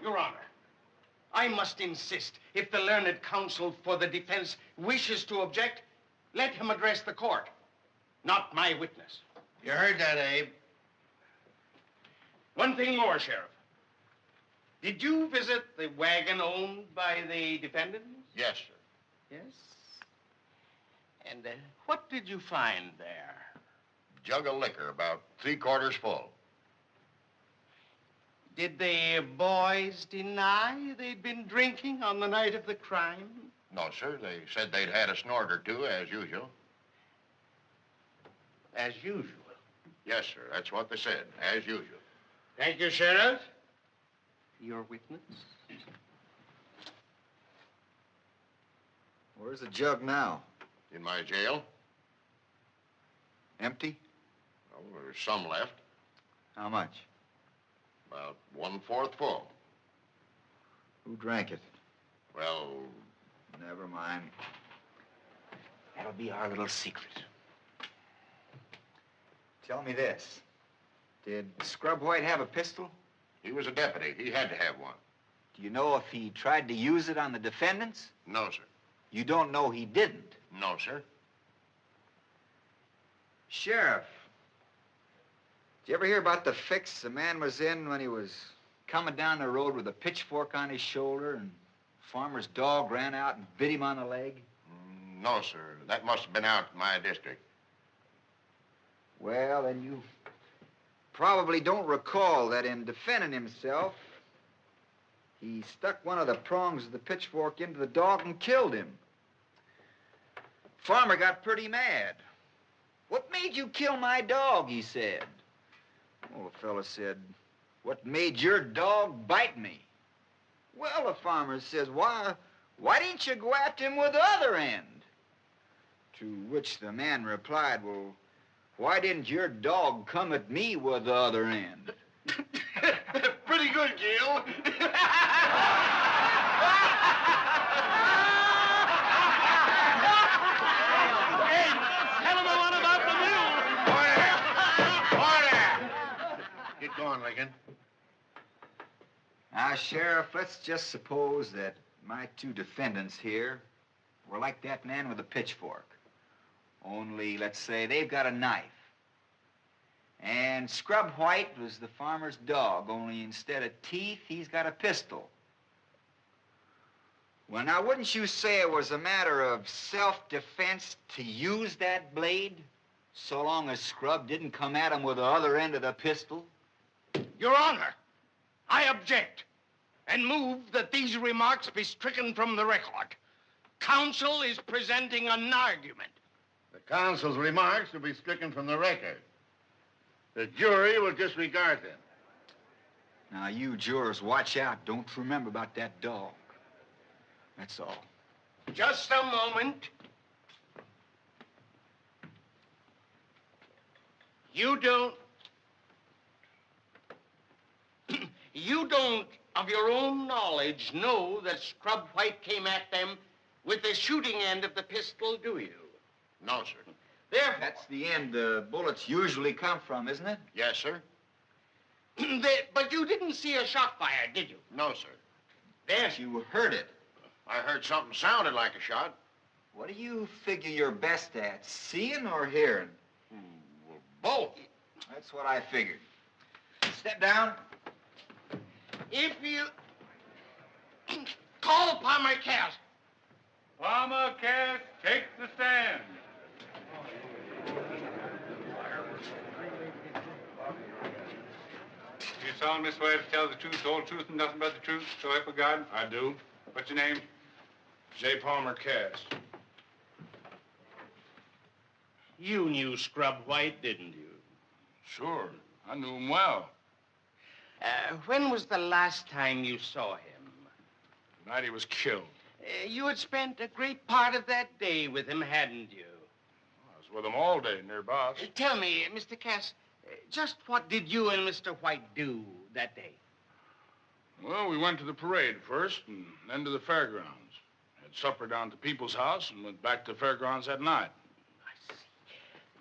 Your Honor, I must insist, if the learned counsel for the defense wishes to object, let him address the court, not my witness. You heard that, Abe. One thing more, Sheriff. Did you visit the wagon owned by the defendants? Yes, sir. Yes? And what did you find there? Jug of liquor, about 3/4 full. Did the boys deny they'd been drinking on the night of the crime? No, sir. They said they'd had a snort or two, as usual. As usual. Yes, sir. That's what they said, as usual. Thank you, Sheriff. Your witness? Where's the jug now? In my jail? Empty? Oh, there's some left. How much? About 1/4 full. Who drank it? Well, Never mind. That'll be our little secret. Tell me this. Did Scrub White have a pistol? he was a deputy. He had to have one. Do you know if he tried to use it on the defendants? No, sir. You don't know he didn't? No, sir. Sheriff, did you ever hear about the fix the man was in when he was coming down the road with a pitchfork on his shoulder and the farmer's dog ran out and bit him on the leg? No, sir. That must have been out in my district. Well, then you probably don't recall that in defending himself, He stuck one of the prongs of the pitchfork into the dog and killed him. Farmer got pretty mad. "What made you kill my dog?" he said. Well, the fella said, "What made your dog bite me?" Well, the farmer says, why didn't you go after him with the other end?" To which the man replied, "Well, why didn't your dog come at me with the other end?" Pretty good, Gil. Hey, tell him the one about the mule. Order! Get going, Lincoln. Now, Sheriff, let's just suppose that my two defendants here were like that man with the pitchfork. Only, let's say, they've got a knife. And Scrub White was the farmer's dog, only instead of teeth, he's got a pistol. Well, now, wouldn't you say it was a matter of self-defense to use that blade, so long as Scrub didn't come at him with the other end of the pistol? Your Honor, I object and move that these remarks be stricken from the record. Counsel is presenting an argument. The counsel's remarks will be stricken from the record. The jury will disregard them. Now, you jurors, watch out. Don't remember about that dog. That's all. Just a moment. You don't, of your own knowledge, know that Scrub White came at them with the shooting end of the pistol, do you? No, sir. Therefore, That's the end the bullets usually come from, isn't it? Yes, sir. but you didn't see a shot fired, did you? No, sir. There. You heard it. I heard something sounded like a shot. What do you figure you're best at, seeing or hearing? Well, both. That's what I figured. Step down. If you call Palmer Cass. Palmer Cass, take the stand. You solemnly swear to tell the truth, the whole truth, and nothing but the truth, so help you God? I do. What's your name? J. Palmer Cass. You knew Scrub White, didn't you? Sure. I knew him well. When was the last time you saw him? The night he was killed. You had spent a great part of that day with him, hadn't you? I was with him all day nearabouts. Tell me, Mr. Cass, just what did you and Mr. White do that day? Well, we went to the parade first and then to the fairgrounds. Had supper down at the People's House and went back to the fairgrounds that night. I see.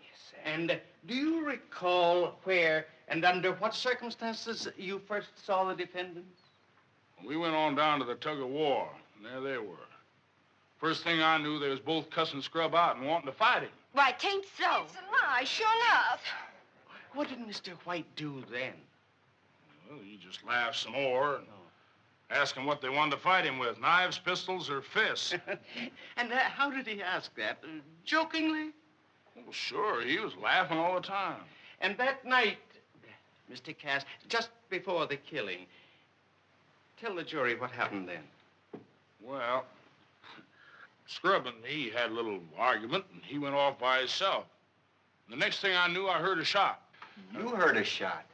Yes. And do you recall where and under what circumstances you first saw the defendants? We went on down to the tug-of-war, and there they were. First thing I knew, they was both cussing Scrub out and wanting to fight him. Why, tain't so. It's a lie, sure enough. What did Mr. White do then? Well, he just laughed some more and asked him what they wanted to fight him with, knives, pistols, or fists. And how did he ask that? Jokingly? Well, sure, he was laughing all the time. And that night, Mr. Cass, just before the killing, tell the jury what happened then. Well, Scrub and me had a little argument, and he went off by himself. The next thing I knew, I heard a shot. You heard a shot.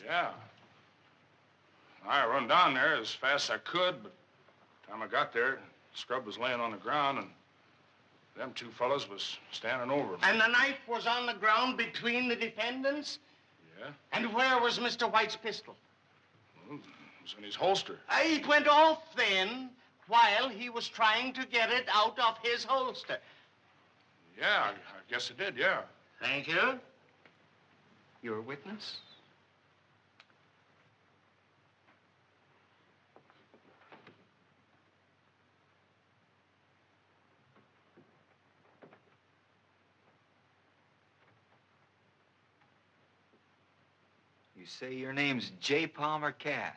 Yeah. I run down there as fast as I could, but by the time I got there, Scrub was laying on the ground, and them two fellas was standing over him. And the knife was on the ground between the defendants? Yeah. And where was Mr. White's pistol? Well, it was in his holster. It went off then while he was trying to get it out of his holster. Yeah, I guess it did, yeah. Thank you. You're a witness? You say your name's J. Palmer Cass.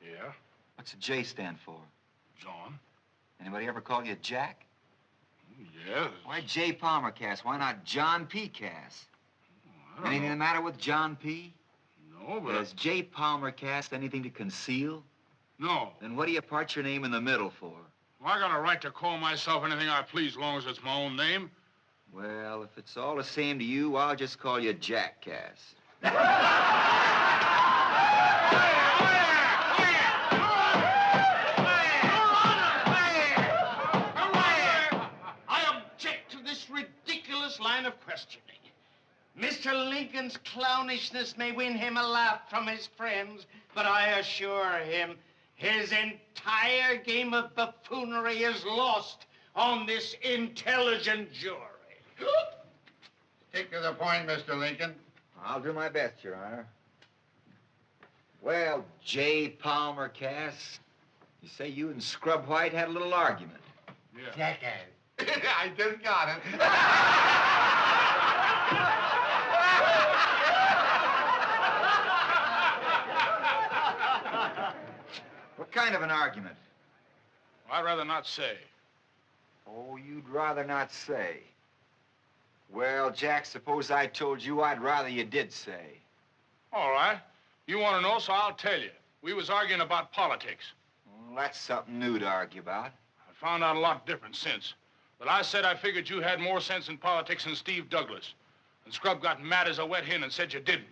Yeah? What's the J stand for? John. Anybody ever call you Jack? Yeah. Why J. Palmer Cass? Why not John P. Cass? I don't Anything know. the matter with John P.? No, No, but... Has J. Palmer Cass anything to conceal? No. Then what do you part your name in the middle for? Well, I got a right to call myself anything I please, as long as it's my own name. Well, if it's all the same to you, I'll just call you Jack Cass. I object to this ridiculous line of questioning. Mr. Lincoln's clownishness may win him a laugh from his friends, but I assure him his entire game of buffoonery is lost on this intelligent jury. Stick to the point, Mr. Lincoln. I'll do my best, Your Honor. Well, J. Palmer Cass, you say you and Scrub White had a little argument. Yeah. Jackass. I just got it. What kind of an argument? I'd rather not say. Oh, you'd rather not say. Well, Jack, suppose I told you I'd rather you did say. All right. You want to know, so I'll tell you. We was arguing about politics. Well, that's something new to argue about. I found out a lot different since. But I said I figured you had more sense in politics than Steve Douglas. And Scrub got mad as a wet hen and said you didn't.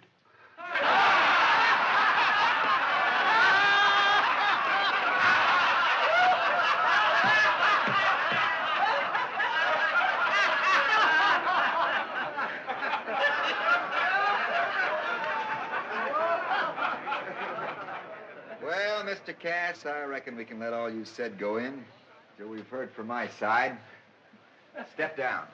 Well, Mr. Cass, I reckon we can let all you said go in till we've heard from my side. Step down.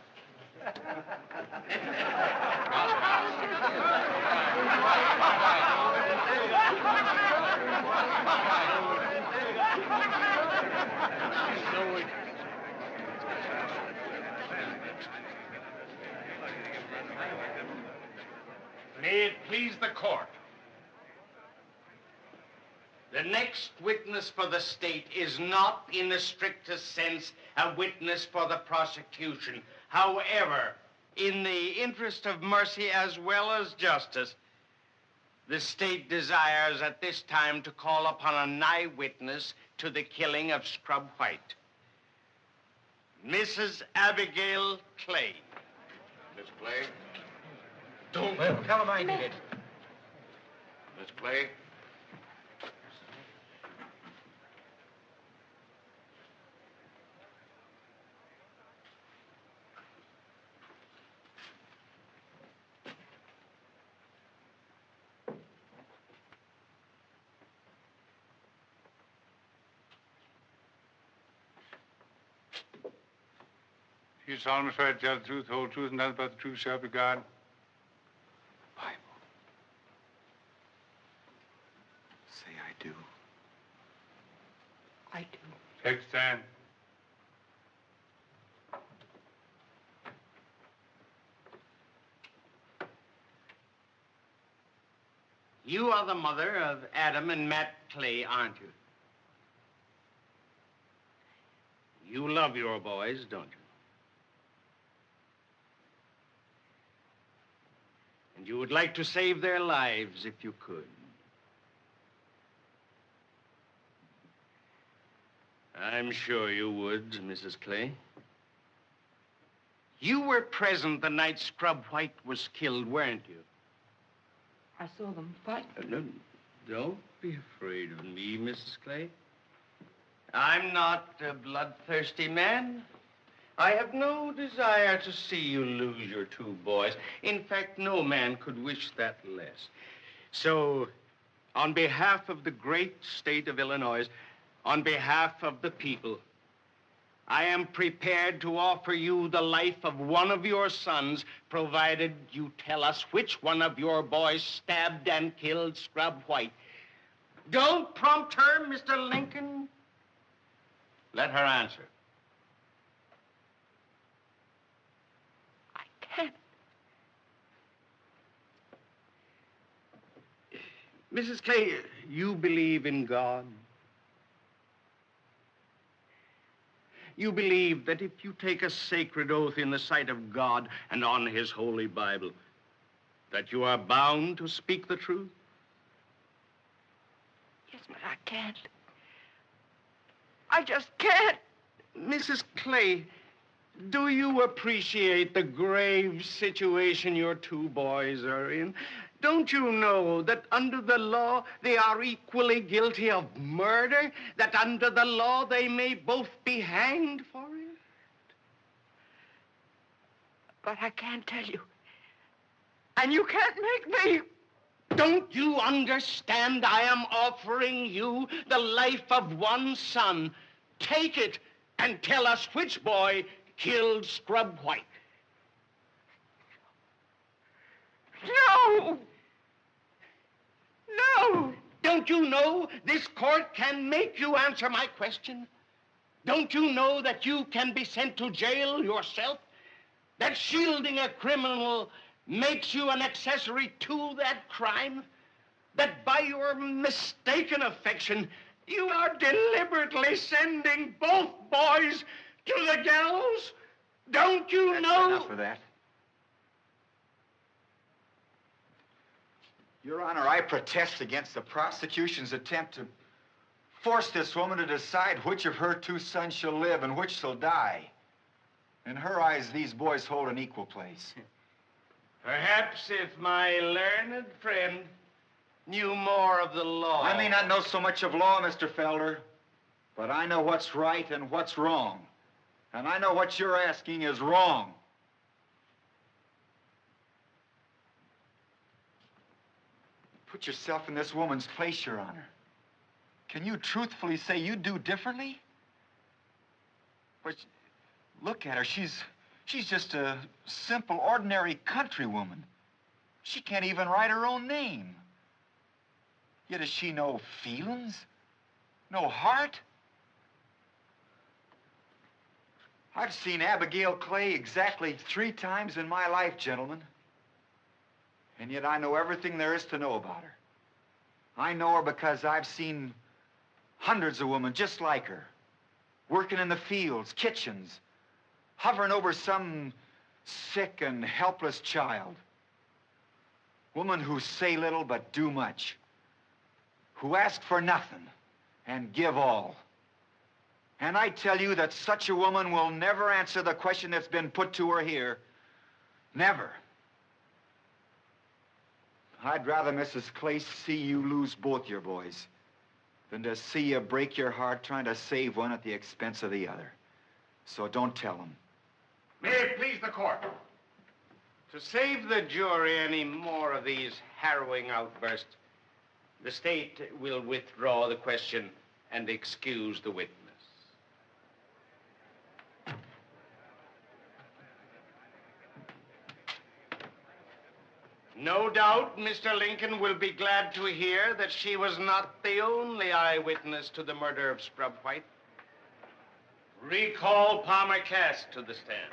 May it please the court. The next witness for the state is not, in the strictest sense, a witness for the prosecution. However, in the interest of mercy as well as justice, the state desires at this time to call upon an eyewitness to the killing of Scrub White. Mrs. Abigail Clay. Miss Clay? Don't tell him I did it. Miss Clay? You solemnly swear to tell the truth, the whole truth, and nothing but the truth, shall be God. Bible. Say I do. I do. Take a stand. You are the mother of Adam and Matt Clay, aren't you? You love your boys, don't you? And you would like to save their lives if you could. I'm sure you would, Mrs. Clay. You were present the night Scrub White was killed, weren't you? I saw them fight. No, don't be afraid of me, Mrs. Clay. I'm not a bloodthirsty man. I have no desire to see you lose your two boys. In fact, no man could wish that less. So, on behalf of the great state of Illinois, on behalf of the people, I am prepared to offer you the life of one of your sons, provided you tell us which one of your boys stabbed and killed Scrub White. Don't prompt her, Mr. Lincoln. Let her answer. I can't. Mrs. Clay, you believe in God? You believe that if you take a sacred oath in the sight of God and on his holy Bible, that you are bound to speak the truth? can't. I just can't. Mrs. Clay, do you appreciate the grave situation your two boys are in? Don't you know that under the law they are equally guilty of murder? That under the law they may both be hanged for it? But I can't tell you. And you can't make me. Don't you understand? I am offering you the life of one son. Take it and tell us which boy killed Scrub White. No! No! Don't you know this court can make you answer my question? Don't you know that you can be sent to jail yourself? That shielding a criminal makes you an accessory to that crime? That by your mistaken affection, you are deliberately sending both boys to the gallows? Don't you know? Enough of that. Your Honor, I protest against the prosecution's attempt to force this woman to decide which of her two sons shall live and which shall die. In her eyes, these boys hold an equal place. Perhaps if my learned friend knew more of the law. I may not know so much of law, Mr. Felder, but I know what's right and what's wrong. And I know what you're asking is wrong. Put yourself in this woman's place, Your Honor. Can you truthfully say you'd do differently? But look at her. She's just a simple, ordinary country woman. She can't even write her own name. Yet has she no feelings? No heart? I've seen Abigail Clay exactly 3 times in my life, gentlemen. And yet I know everything there is to know about her. I know her because I've seen hundreds of women just like her, working in the fields, kitchens, hovering over some sick and helpless child. Women who say little but do much, who ask for nothing and give all. And I tell you that such a woman will never answer the question that's been put to her here. Never. I'd rather, Mrs. Clay, see you lose both your boys than to see you break your heart trying to save one at the expense of the other. So don't tell them. May it please the court. To save the jury any more of these harrowing outbursts, the state will withdraw the question and excuse the witness. No doubt Mr. Lincoln will be glad to hear that she was not the only eyewitness to the murder of Scrub White. Recall Palmer Cass to the stand.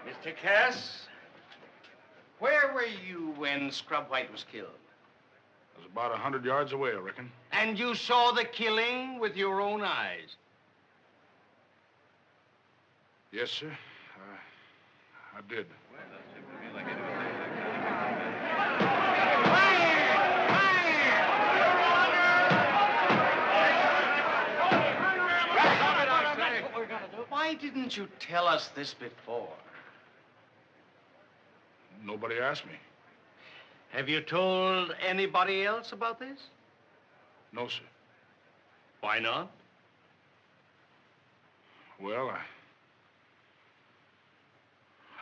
Mr. Cass, where were you when Scrub White was killed? It was about 100 yards away, I reckon. And you saw the killing with your own eyes? Yes, sir. I did. Why didn't you tell us this before? Nobody asked me. Have you told anybody else about this? No, sir. Why not? Well, I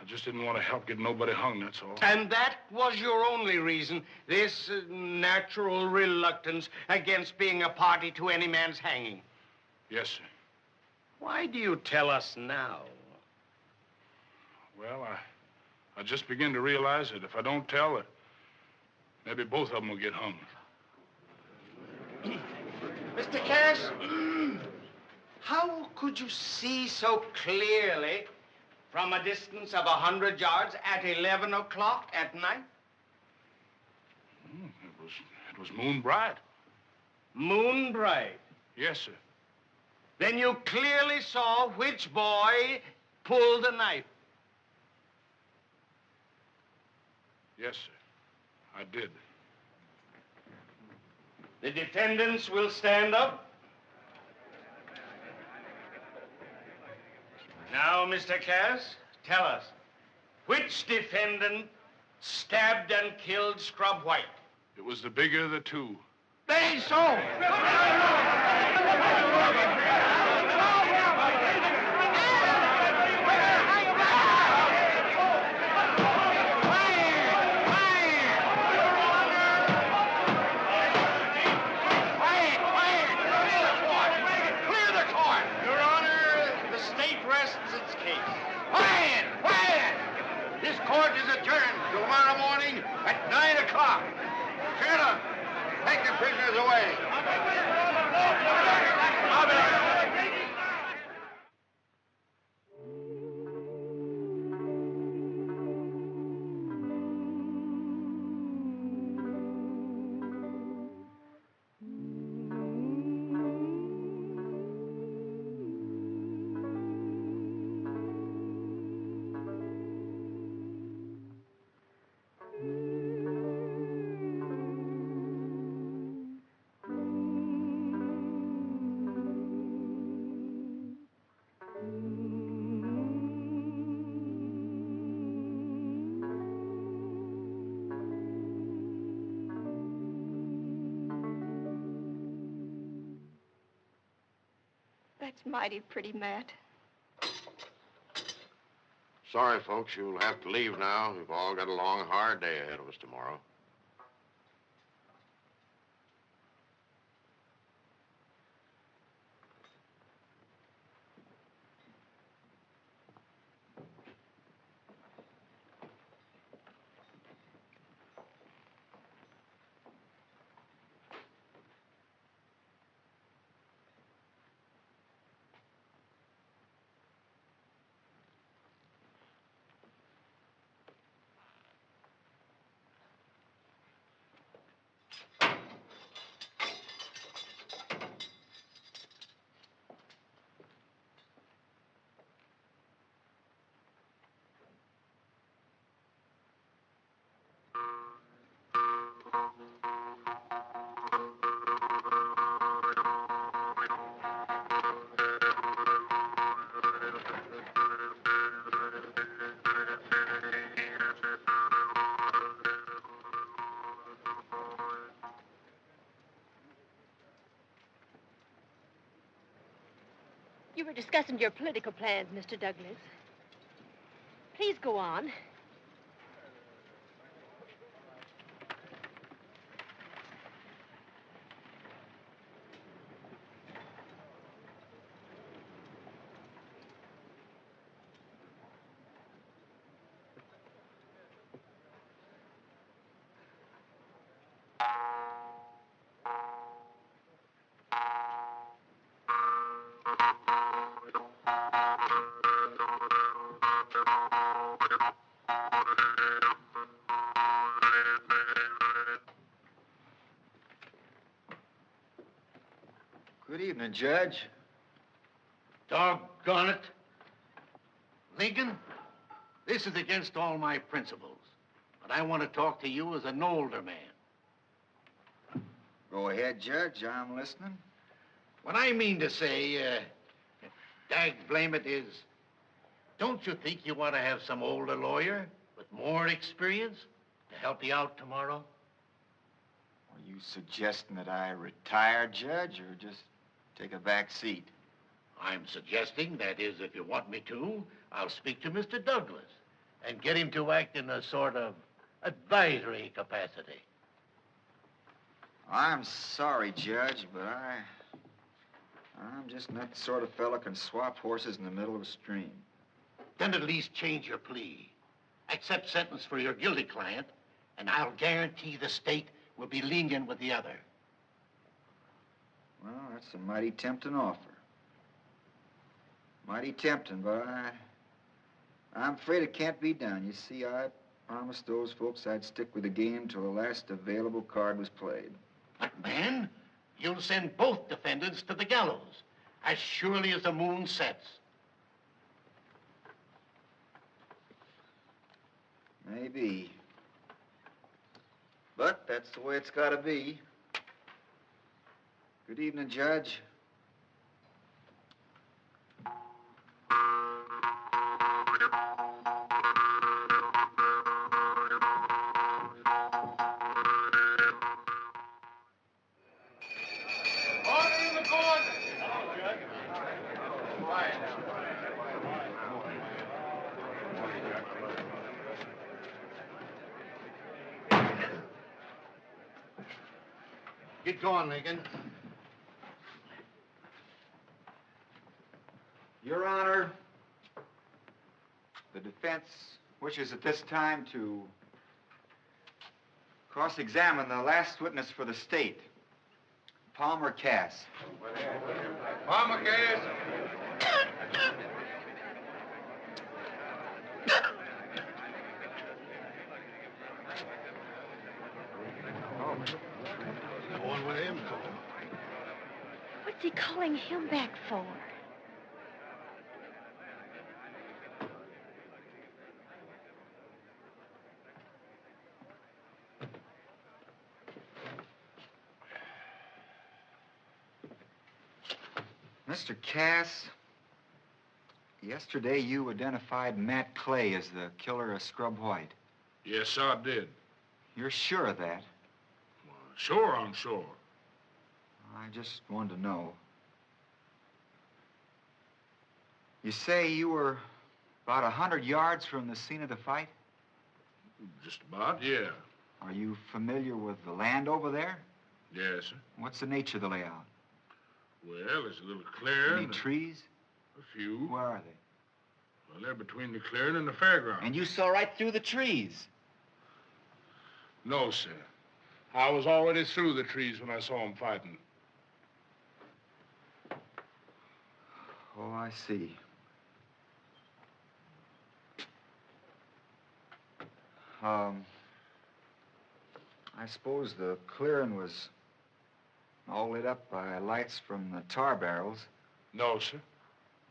just didn't want to help get nobody hung, that's all. And that was your only reason, this natural reluctance against being a party to any man's hanging? Yes, sir. Why do you tell us now? Well, I just begin to realize that if I don't tell, maybe both of them will get hung. Mr. Cass, how could you see so clearly from a distance of 100 yards at 11 o'clock at night? It was moon bright. Moon bright? Yes, sir. Then you clearly saw which boy pulled the knife. Yes, sir. I did. The defendants will stand up. Now, Mr. Cass, tell us, which defendant stabbed and killed Scrub White? It was the bigger of the two. They so. This court is adjourned tomorrow morning at 9 o'clock. Sheriff, take the prisoners away. That's mighty pretty, Matt. Sorry, folks, you'll have to leave now. We've all got a long, hard day ahead of us tomorrow. You were discussing your political plans, Mr. Douglas. Please go on. Good evening, Judge. Doggone it. Lincoln, this is against all my principles, but I want to talk to you as an older man. Go ahead, Judge. I'm listening. What I mean to say, dag blame it, is, don't you think you ought to have some older lawyer with more experience to help you out tomorrow? Are you suggesting that I retire, Judge, or just take a back seat? I'm suggesting, that is, if you want me to, I'll speak to Mr. Douglas and get him to act in a sort of advisory capacity. I'm sorry, Judge, but I'm just not the sort of fellow can swap horses in the middle of a stream. Then at least change your plea. Accept sentence for your guilty client, and I'll guarantee the state will be lenient with the other. Well, that's a mighty tempting offer. Mighty tempting, but I'm afraid it can't be done. You see, I promised those folks I'd stick with the game till the last available card was played. But, man, you'll send both defendants to the gallows as surely as the moon sets. Maybe. But that's the way it's got to be. Good evening, Judge. Order in the court! Get going, Lincoln. Your Honor, the defense wishes at this time to cross-examine the last witness for the state, Palmer Cass. Palmer Cass. Going with him. What's he calling him back for? Mr. Cass, yesterday you identified Matt Clay as the killer of Scrub White. Yes, I did. You're sure of that? Sure, I'm sure. I just wanted to know. You say you were about 100 yards from the scene of the fight? Just about, yeah. Are you familiar with the land over there? Yes, sir. What's the nature of the layout? Well, it's a little clearing. Any trees? A few. Where are they? Well, they're between the clearing and the fairground. And you saw right through the trees? No, sir. I was already through the trees when I saw them fighting. Oh, I see. I suppose the clearing was all lit up by lights from the tar barrels. No, sir.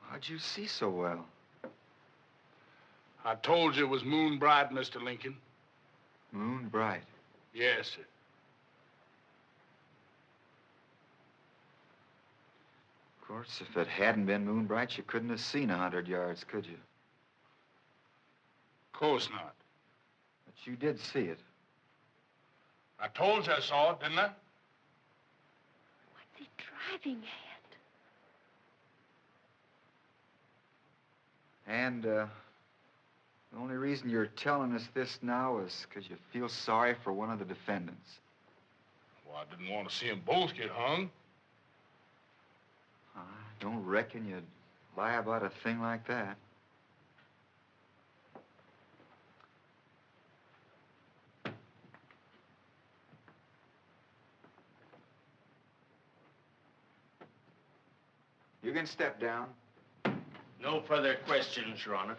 How'd you see so well? I told you it was moon bright, Mr. Lincoln. Moon bright? Yes, sir. Of course, if it hadn't been moon bright, you couldn't have seen 100 yards, could you? Of course not. But you did see it. I told you I saw it, didn't I? What's he driving at? And, the only reason you're telling us this now is because you feel sorry for one of the defendants. Well, I didn't want to see them both get hung. I don't reckon you'd lie about a thing like that. You can step down. No further questions, Your Honor.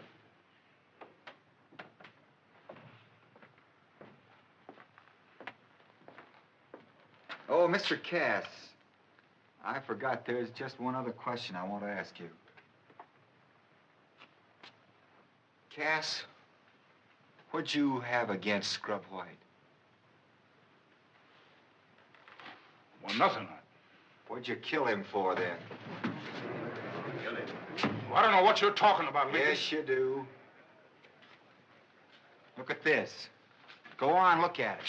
Oh, Mr. Cass, I forgot there's just one other question I want to ask you. Cass, what'd you have against Scrub White? Well, nothing. What'd you kill him for, then? Well, I don't know what you're talking about, Lincoln. Yes, you do. Look at this. Go on, look at it.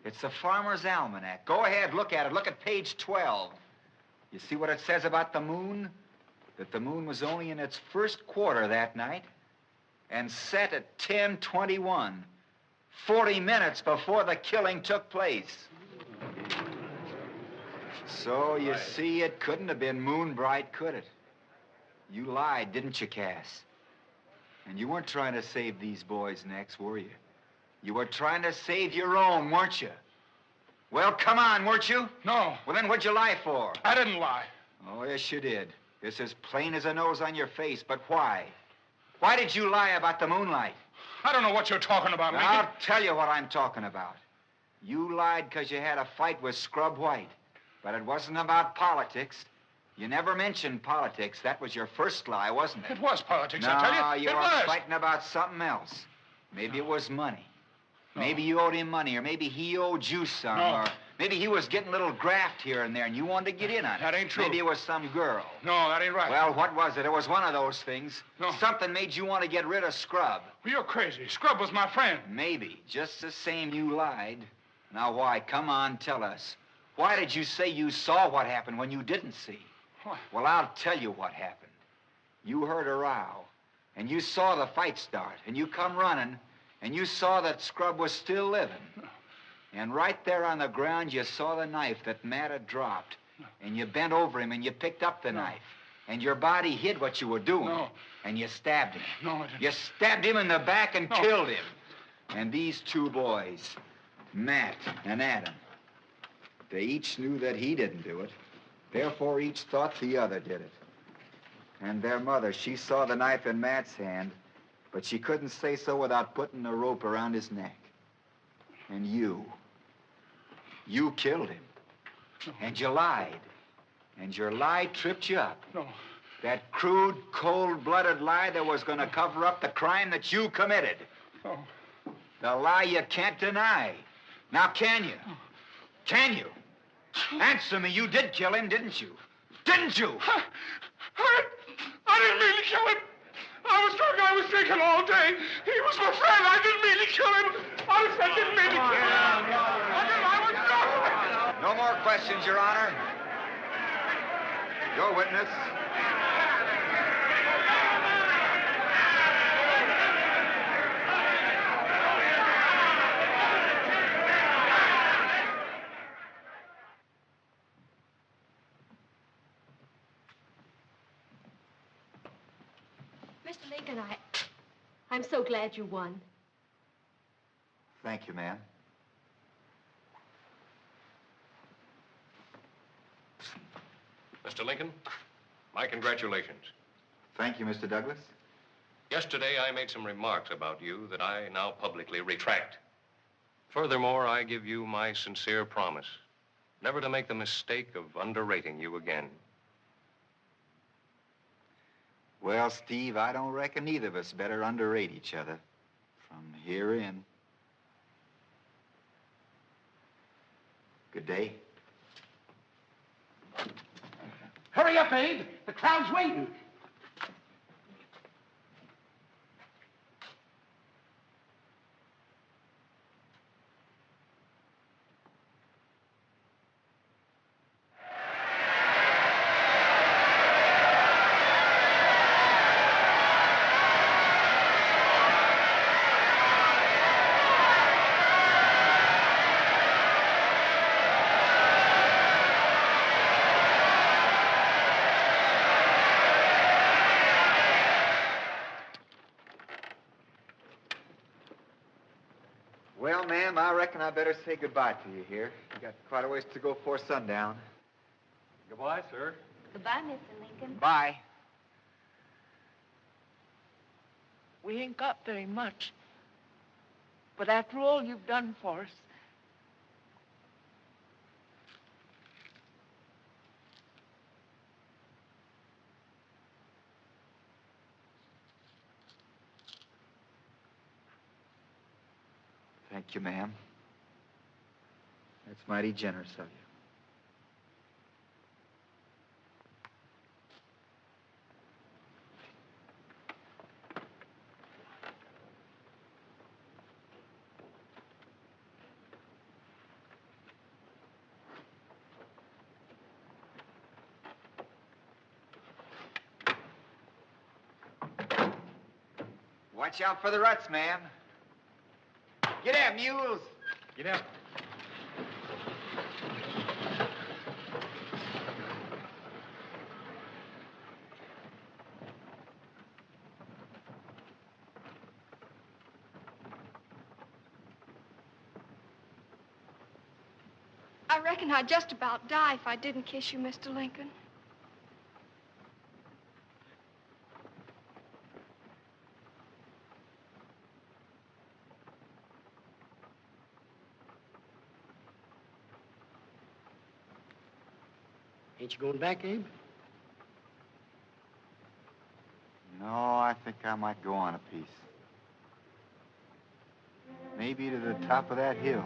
It's the Farmer's Almanac. Go ahead, look at it. Look at page 12. You see what it says about the moon? That the moon was only in its first quarter that night and set at 10:21, 40 minutes before the killing took place. So, you see, it couldn't have been moon bright, could it? You lied, didn't you, Cass? And you weren't trying to save these boys' necks, were you? You were trying to save your own, weren't you? Well, come on, weren't you? No. Well, then what'd you lie for? I didn't lie. Oh, yes, you did. It's as plain as a nose on your face, but why? Why did you lie about the moonlight? I don't know what you're talking about, Lincoln. I'll tell you what I'm talking about. You lied because you had a fight with Scrub White, but it wasn't about politics. You never mentioned politics. That was your first lie, wasn't it? It was politics, no, I tell you. you It were was. fighting about something else. Maybe it was money. No. Maybe you owed him money, or maybe he owed you some, No. or maybe he was getting a little graft here and there, and you wanted to get in on it. That ain't true. Maybe it was some girl. No, that ain't right. Well, what was it? It was one of those things. No. Something made you want to get rid of Scrub. Well, you're crazy. Scrub was my friend. Maybe. Just the same, you lied. Now, why? Come on, tell us. Why did you say you saw what happened when you didn't see? What? Well, I'll tell you what happened. You heard a row, and you saw the fight start, and you come running, and you saw that Scrub was still living. And right there on the ground, you saw the knife that Matt had dropped. And you bent over him, and you picked up the knife. And your body hid what you were doing. No. And you stabbed him. No, I didn't. You stabbed him in the back and killed him. And these two boys, Matt and Adam, they each knew that he didn't do it. Therefore, each thought the other did it. And their mother, she saw the knife in Matt's hand, but she couldn't say so without putting a rope around his neck. And you killed him. No. And you lied. And your lie tripped you up. No. That crude, cold-blooded lie that was going to cover up the crime that you committed. No. The lie you can't deny. Now, can you? Can you? Answer me. You did kill him, didn't you? Didn't you? I didn't mean to kill him. I was drunk. I was drinking all day. He was my friend. I didn't mean to kill him. Honestly, I didn't mean to kill him. I was drunk. No more questions, Your Honor. Your witness. Mr. Lincoln, I'm so glad you won. Thank you, ma'am. Mr. Lincoln, my congratulations. Thank you, Mr. Douglas. Yesterday, I made some remarks about you that I now publicly retract. Furthermore, I give you my sincere promise never to make the mistake of underrating you again. Well, Steve, I don't reckon either of us better underrate each other from here in. Good day. Hurry up, Abe. The crowd's waiting. Well, ma'am, I reckon I better say goodbye to you here. You got quite a ways to go before sundown. Goodbye, sir. Goodbye, Mr. Lincoln. Bye. We ain't got very much. But after all you've done for us, Thank you, ma'am. That's mighty generous of you. Watch out for the ruts, ma'am. Get out, mules. Get out. I reckon I'd just about die if I didn't kiss you, Mr. Lincoln. Ain't you going back, Abe? No, I think I might go on a piece. Maybe to the top of that hill.